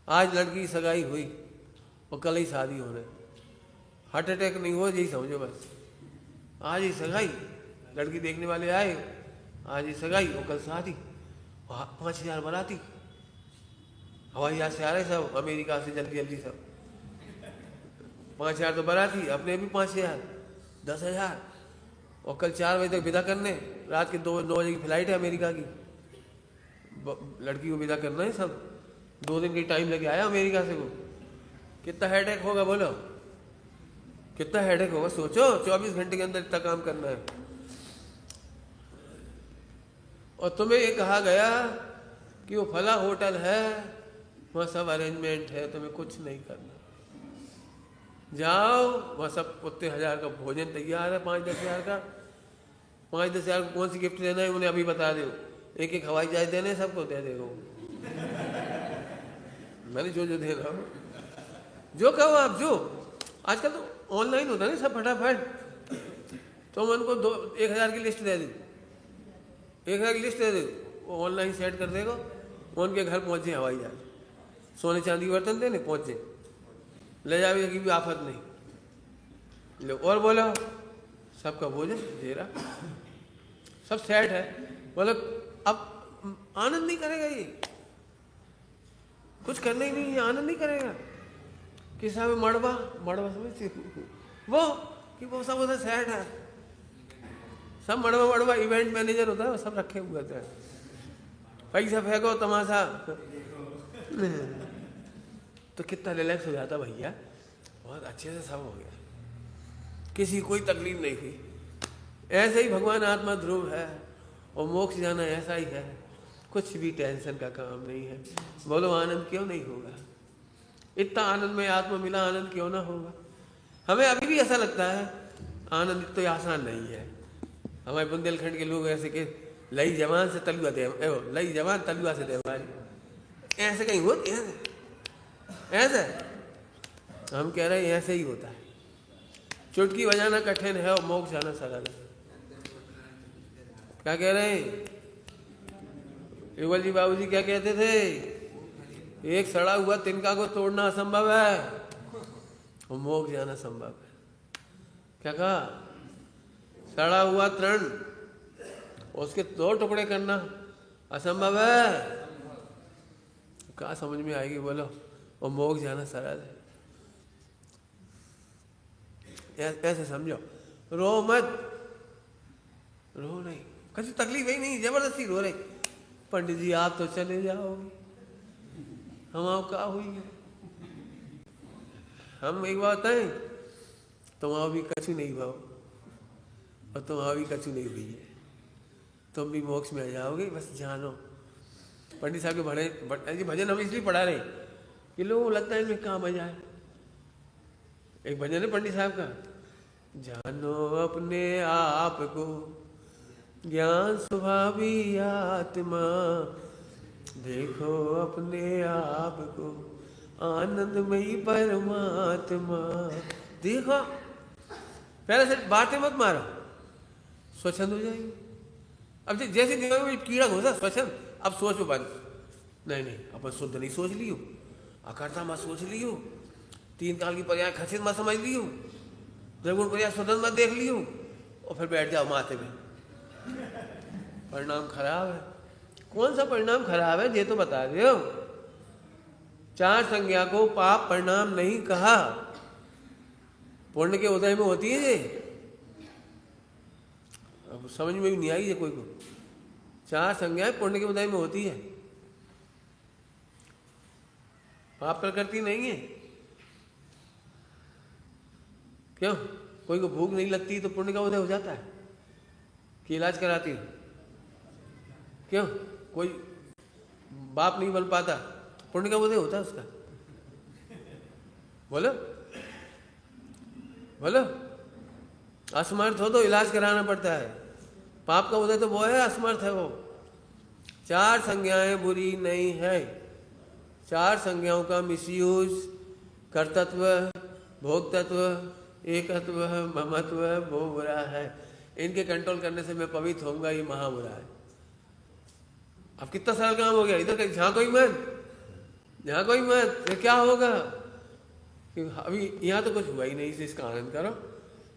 आज लड़की की सगाई हुई और कल ही शादी हो रही, हार्ट अटैक नहीं हो, यही समझो बस। आज ही सगाई, लड़की देखने वाले आए, आज ही सगाई और कल शादी, 5000 बाराती, हवाई जहाज से आ रहे सब, अमेरिका से जल्दी जल्दी सब। 5000 तो बाराती, अपने भी 5000, 10,000, और कल 4 बजे तक विदा करने, रात के 9 बजे की फ्लाइट है अमेरिका की। लड़की को विदा करना है सब, 2 दिन की टाइम लेके आया अमेरिका से वो। कितना हेडेक होगा बोलो, कितना हेडेक होगा सोचो। 24 घंटे के अंदर इतना काम करना है। और तुम्हें ये कहा गया कि वो फला होटल है, वहाँ सब अरेंजमेंट है, तुम्हें कुछ नहीं करना। जाओ, वहाँ सब उतने 1000 का भोजन तैयार है, 5-10 हज़ार का। 5-10 हज़ार को कौन सी गिफ्ट देना है उन्हें अभी बता दो। एक हवाई जहाज देने, सबको दे देगा। मैंने जो देना हो, जो कहो आप, जो आजकल तो ऑनलाइन होता है ना सब फटाफट। तो मैं उनको 1000 की लिस्ट दे दी, 1000 की लिस्ट दे दी, वो ऑनलाइन सेट कर देगा। उनके घर पहुंचे हवाई जहाज, सोने चांदी के बर्तन देने पहुंचे, ले जावे की भी आफत नहीं। लो और बोलो, सबका भोजन दे रहा, सब सेट है। बोलो अब आनंद नहीं करेगा ये, कुछ करना ही नहीं है, आनंद नहीं करेगा। किसा में मड़वा समझते वो, कि वो सब उधर सेट है, सब मड़वा इवेंट मैनेजर होता है, सब रखे हुए थे। पैसा फेंको तमाशा तो कितना रिलैक्स हो जाता भैया, बहुत अच्छे से सब हो गया, किसी कोई तकलीफ नहीं हुई। ऐसे ही भगवान आत्मा ध्रुव है और मोक्ष जाना ऐसा ही है, कुछ भी टेंशन का काम नहीं है। बोलो आनंद क्यों नहीं होगा? इतना आनंद में आत्मा मिला, आनंद क्यों ना होगा? हमें अभी भी ऐसा लगता है आनंद तो आसान नहीं है। हमारे बुंदेलखंड के लोग ऐसे के लई जवान से तलुआ दे, लई जवान तलुआ से दे, ऐसे कहीं होती है ऐसे? हम कह रहे हैं ऐसे ही होता है। चुटकी बजाना कठिन है और मोक्ष जाना सरल है। क्या कह रहे हैं युगल जी बाबूजी? क्या कहते थे? एक सड़ा हुआ तिनका को तोड़ना असंभव है और मोक्ष जाना संभव है। क्या कहा? सड़ा हुआ तृण उसके 2 टुकड़े करना असंभव है। क्या समझ में आएगी बोलो? और मोक्ष जाना सरल है। ऐसे समझो, रो मत, रो नहीं, किसी तकलीफ ही नहीं, जबरदस्ती रो रहे। पंडित जी आप तो चले जाओगे, हम आप क्या हुई? हम एक बात है, तुम भी कछु नहीं भाव, और तुम्हारी कछु नहीं हुई है, तुम भी मोक्ष में आ जाओगे, बस जानो। पंडित साहब के भजन हम इसलिए पढ़ा रहे कि लोगों को लगता है इनमें कहाँ मजा है। एक भजन है पंडित साहब का, जानो अपने आप को ज्ञान स्वभावी आत्मा, देखो अपने आप को आनंदमयी परमात्मा। देखो, पहले से बातें मत मारो, स्वच्छंद हो जाएगी। अब जैसे दिमाग में कीड़ा घुसा स्वच्छंद, अब सोच में बंद, नहीं अपन शुद्ध नहीं सोच लियो, अकर्ता मत सोच लियो, 3 काल की पर्याय खचित मत समझ लियो, निर्गुण पर्याय स्वतंत्र मत देख लियो, और फिर बैठ जाओ माथे पे। परिणाम खराब है। कौन सा परिणाम खराब है ये तो बता दो। 4 संज्ञा को पाप परिणाम नहीं कहा, पुण्य के उदय में होती है ये। अब समझ में भी नहीं आई है कोई को। 4 संज्ञाएं पुण्य के उदय में होती है, पाप प्रकृति नहीं है। क्यों? कोई को भूख नहीं लगती तो पुण्य का उदय हो जाता है कि इलाज कराती है? क्यों? कोई बाप नहीं बन पाता, पुण्य का उदय होता है उसका? बोलो बोलो। असमर्थ हो तो इलाज कराना पड़ता है, पाप का उदय तो वो है, असमर्थ है वो। 4 संज्ञाएं बुरी नहीं है, 4 संज्ञाओं का मिसयूज, कर्तत्व, भोक्तत्व, एकत्व, ममत्व, वो बुरा है। इनके कंट्रोल करने से मैं पवित्र होऊंगा, ये महा बुरा है। अब कितना सरल काम हो गया, इधर कहीं झांको ही मत, झांको ही मत, ये क्या होगा कि अभी यहाँ तो कुछ हुआ ही नहीं, इसे इसका आनंद करो।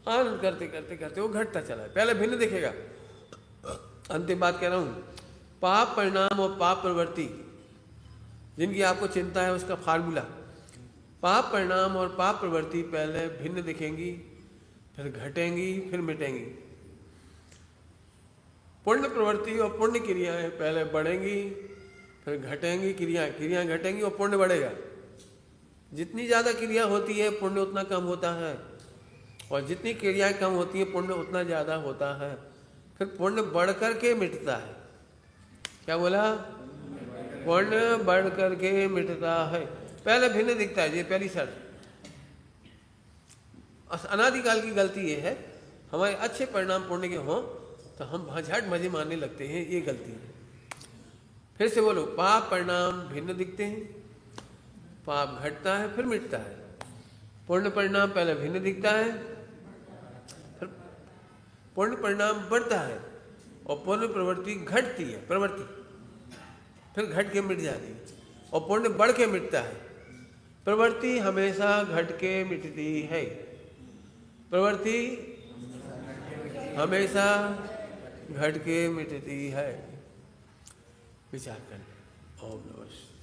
आनंद करते करते करते वो घटता चला है, पहले भिन्न दिखेगा। अंतिम बात कह रहा हूँ, पाप परिणाम और पाप प्रवृत्ति जिनकी आपको चिंता है उसका फार्मूला, पाप परिणाम और पाप प्रवृत्ति पहले भिन्न दिखेंगी, फिर घटेंगी, फिर मिटेंगी। पुण्य प्रवृत्ति और पुण्य क्रियाएं पहले बढ़ेंगी, फिर घटेंगी, क्रियाएं घटेंगी और पुण्य बढ़ेगा। जितनी ज़्यादा क्रिया होती है पुण्य उतना कम होता है, और जितनी क्रियाएं कम होती हैं पुण्य उतना ज़्यादा होता है। फिर पुण्य बढ़ कर के मिटता है। क्या बोला? पुण्य बढ़ कर के मिटता है। पहले भिन्न दिखता है, ये पहली शर्त। अनादिकाल की गलती ये है, हमारे अच्छे परिणाम पुण्य के हों तो हम झट मजे मारने लगते हैं, ये गलती है। फिर से बोलो, पाप परिणाम भिन्न दिखते हैं, पाप घटता है फिर मिटता है। पुण्य परिणाम पहले भिन्न दिखता है, फिर पुण्य परिणाम बढ़ता है, और पुण्य प्रवृत्ति घटती है, प्रवृत्ति फिर घट के मिट जाती है, और पुण्य बढ़ के मिटता है। प्रवृत्ति हमेशा घट के मिटती है, प्रवृत्ति हमेशा घट के मिटती है। विचार करें। ओम नमः शिवाय।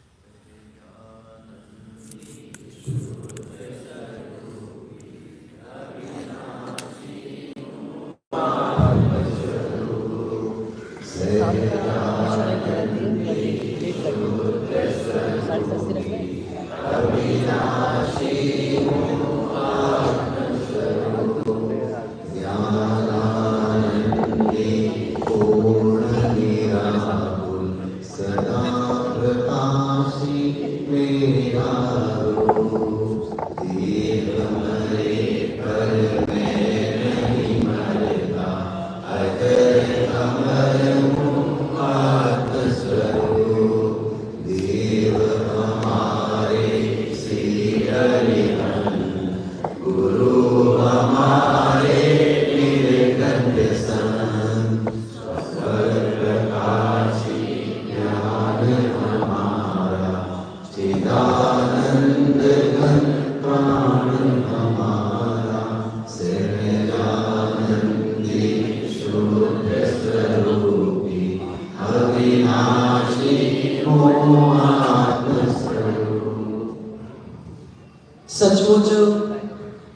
सचमुच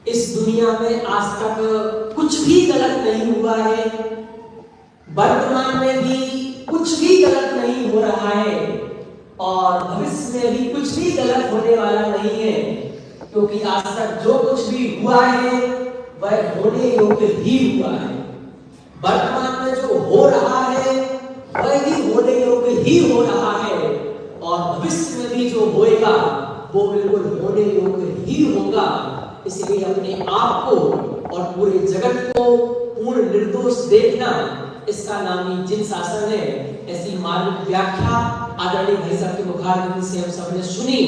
इस दुनिया में आज तक कुछ भी गलत नहीं हुआ है, वर्तमान में भी कुछ भी गलत नहीं हो रहा है, और भविष्य में भी कुछ भी गलत होने वाला नहीं है, क्योंकि आज तक जो कुछ भी हुआ है वह होने योग्य ही हुआ है। वर्तमान में जो हो रहा है वही होने योग्य ही हो रहा है, और भविष्य में भी जो होएगा वो बिल्कुल होने योग्य ही होगा। इसलिए अपने आप को और पूरे जगत को पूर्ण निर्दोष देखना, इसका नाम ही जिन शासन है। ऐसी मार्मिक व्याख्या आदरणीय भाई साहब के मुखारबिंद से हम सबने सुनी,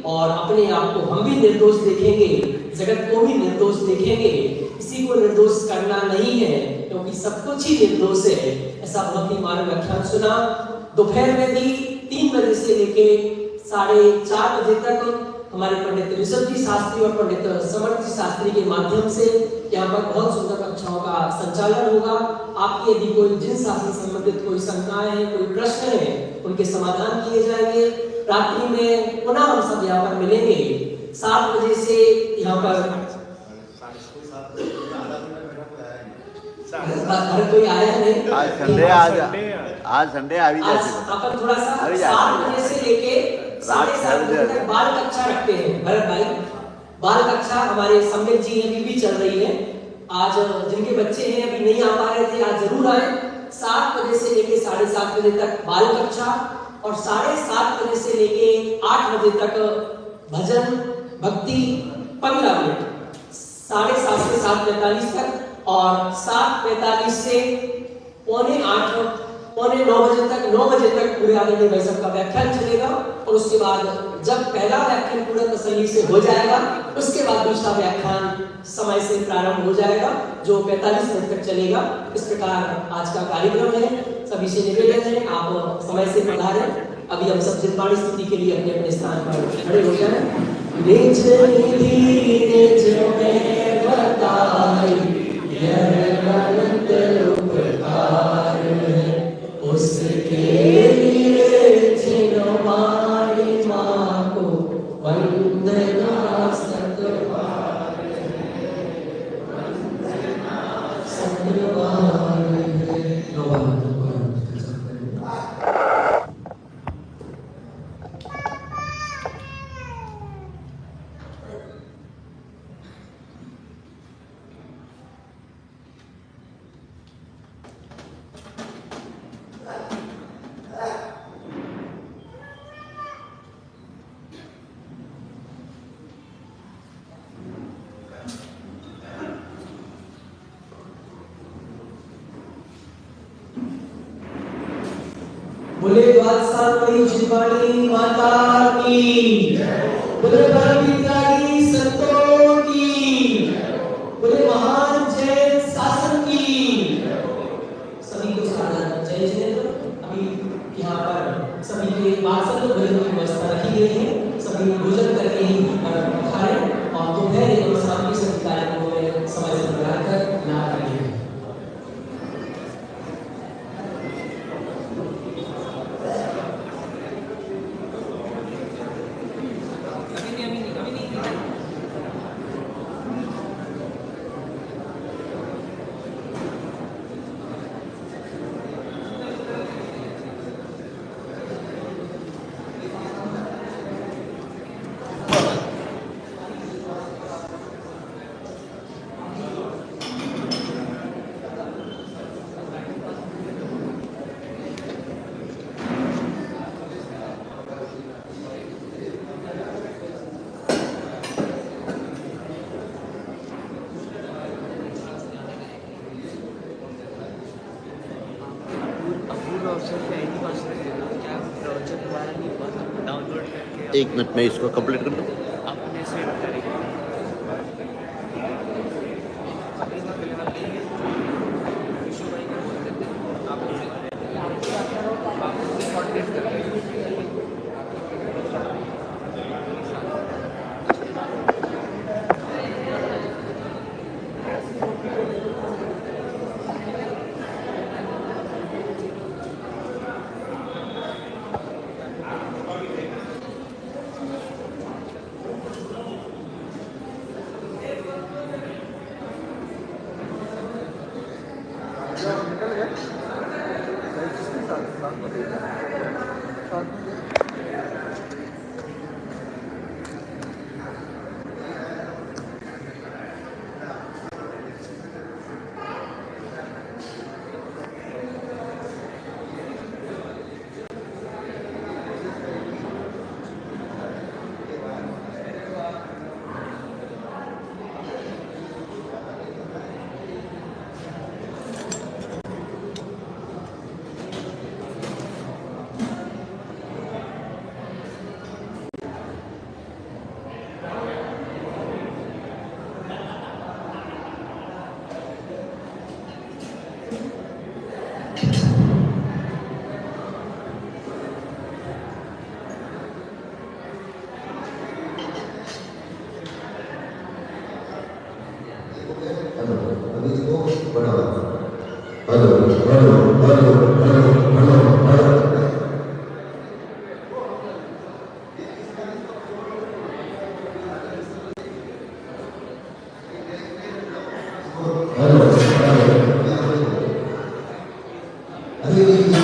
और अपने आप को हम भी निर्दोष देखेंगे, जगत को भी निर्दोष देखेंगे। किसी को निर्दोष करना नहीं है, क्योंकि सब कुछ ही निर्दोष है। ऐसा बहुत ही मार्मिक व्याख्यान सुना। दोपहर में भी 3 बजे से लेके 4:30 बजे तक हमारे पंडित ऋषभ जी शास्त्री और पंडित समर्थ जी शास्त्री के माध्यम से यहाँ पर बहुत सुंदर कक्षाओं का संचालन होगा। आपकी यदि कोई जिन शासन संबंधित कोई शंकाएं हैं, कोई प्रश्न है, उनके समाधान किए जाएंगे। रात्रि में पुनः हम सब यहाँ पर मिलेंगे 7 बजे से। यहाँ पर कोई आया नहीं, आज संडे, आज संडे आ भी जाते हैं। अपन थोड़ा सा 7 बजे से लेके 7:30 बजे तक बाल कक्षा रखते हैं। भरत भाई, बाल कक्षा हमारे सम्मित जी अभी भी चल रही है। आज जिनके बच्चे हैं अभी नहीं आ पा रहे थे, आज जरूर आए। 7 बजे से लेके 7:30 बजे तक बाल कक्षा, और 7:30 बजे से लेके 8 बजे तक भजन भक्ति 15 मिनट, 7:30 से 7:45 तक, और 7:45 से 7:45 पौने 9 बजे तक 9 बजे तक पूरे आदरणीय भाई साहब का व्याख्यान चलेगा। और उसके बाद जब पहला व्याख्यान पूरा तसल्ली से हो जाएगा, उसके बाद दूसरा व्याख्यान समय से प्रारंभ हो जाएगा, जो 45 मिनट तक चलेगा। इस प्रकार आज का कार्यक्रम है। सभी से निवेदन है, आप समय से पधारें। अभी हम सब जितवाणी स्तुति के लिए अपने अपने स्थान पर खड़े हो जाएं। निज निधि निज में बताई, यह अनंत उपकार है, उसके लिए जिनवाणी माँ को वंदना सतबार है, वंदना सतबार है। बोले वात्सल्य जितवाणी माता की, बोले परमपिताई संतों की, बोले महान जैन शासन की। सभी को सादर जय जिनेंद्र। अभी यहाँ पर सभी के वात्सल्य भोजन की व्यवस्था रखी गई है। सभी भोजन करके ही खाएं, और दोपहर एवं शाम के सभी कार्यक्रमों में समय से लगाकर ना करें। एक मिनट में इसको कंप्लीट कर दूं। अपने सेव करेंगे। अभी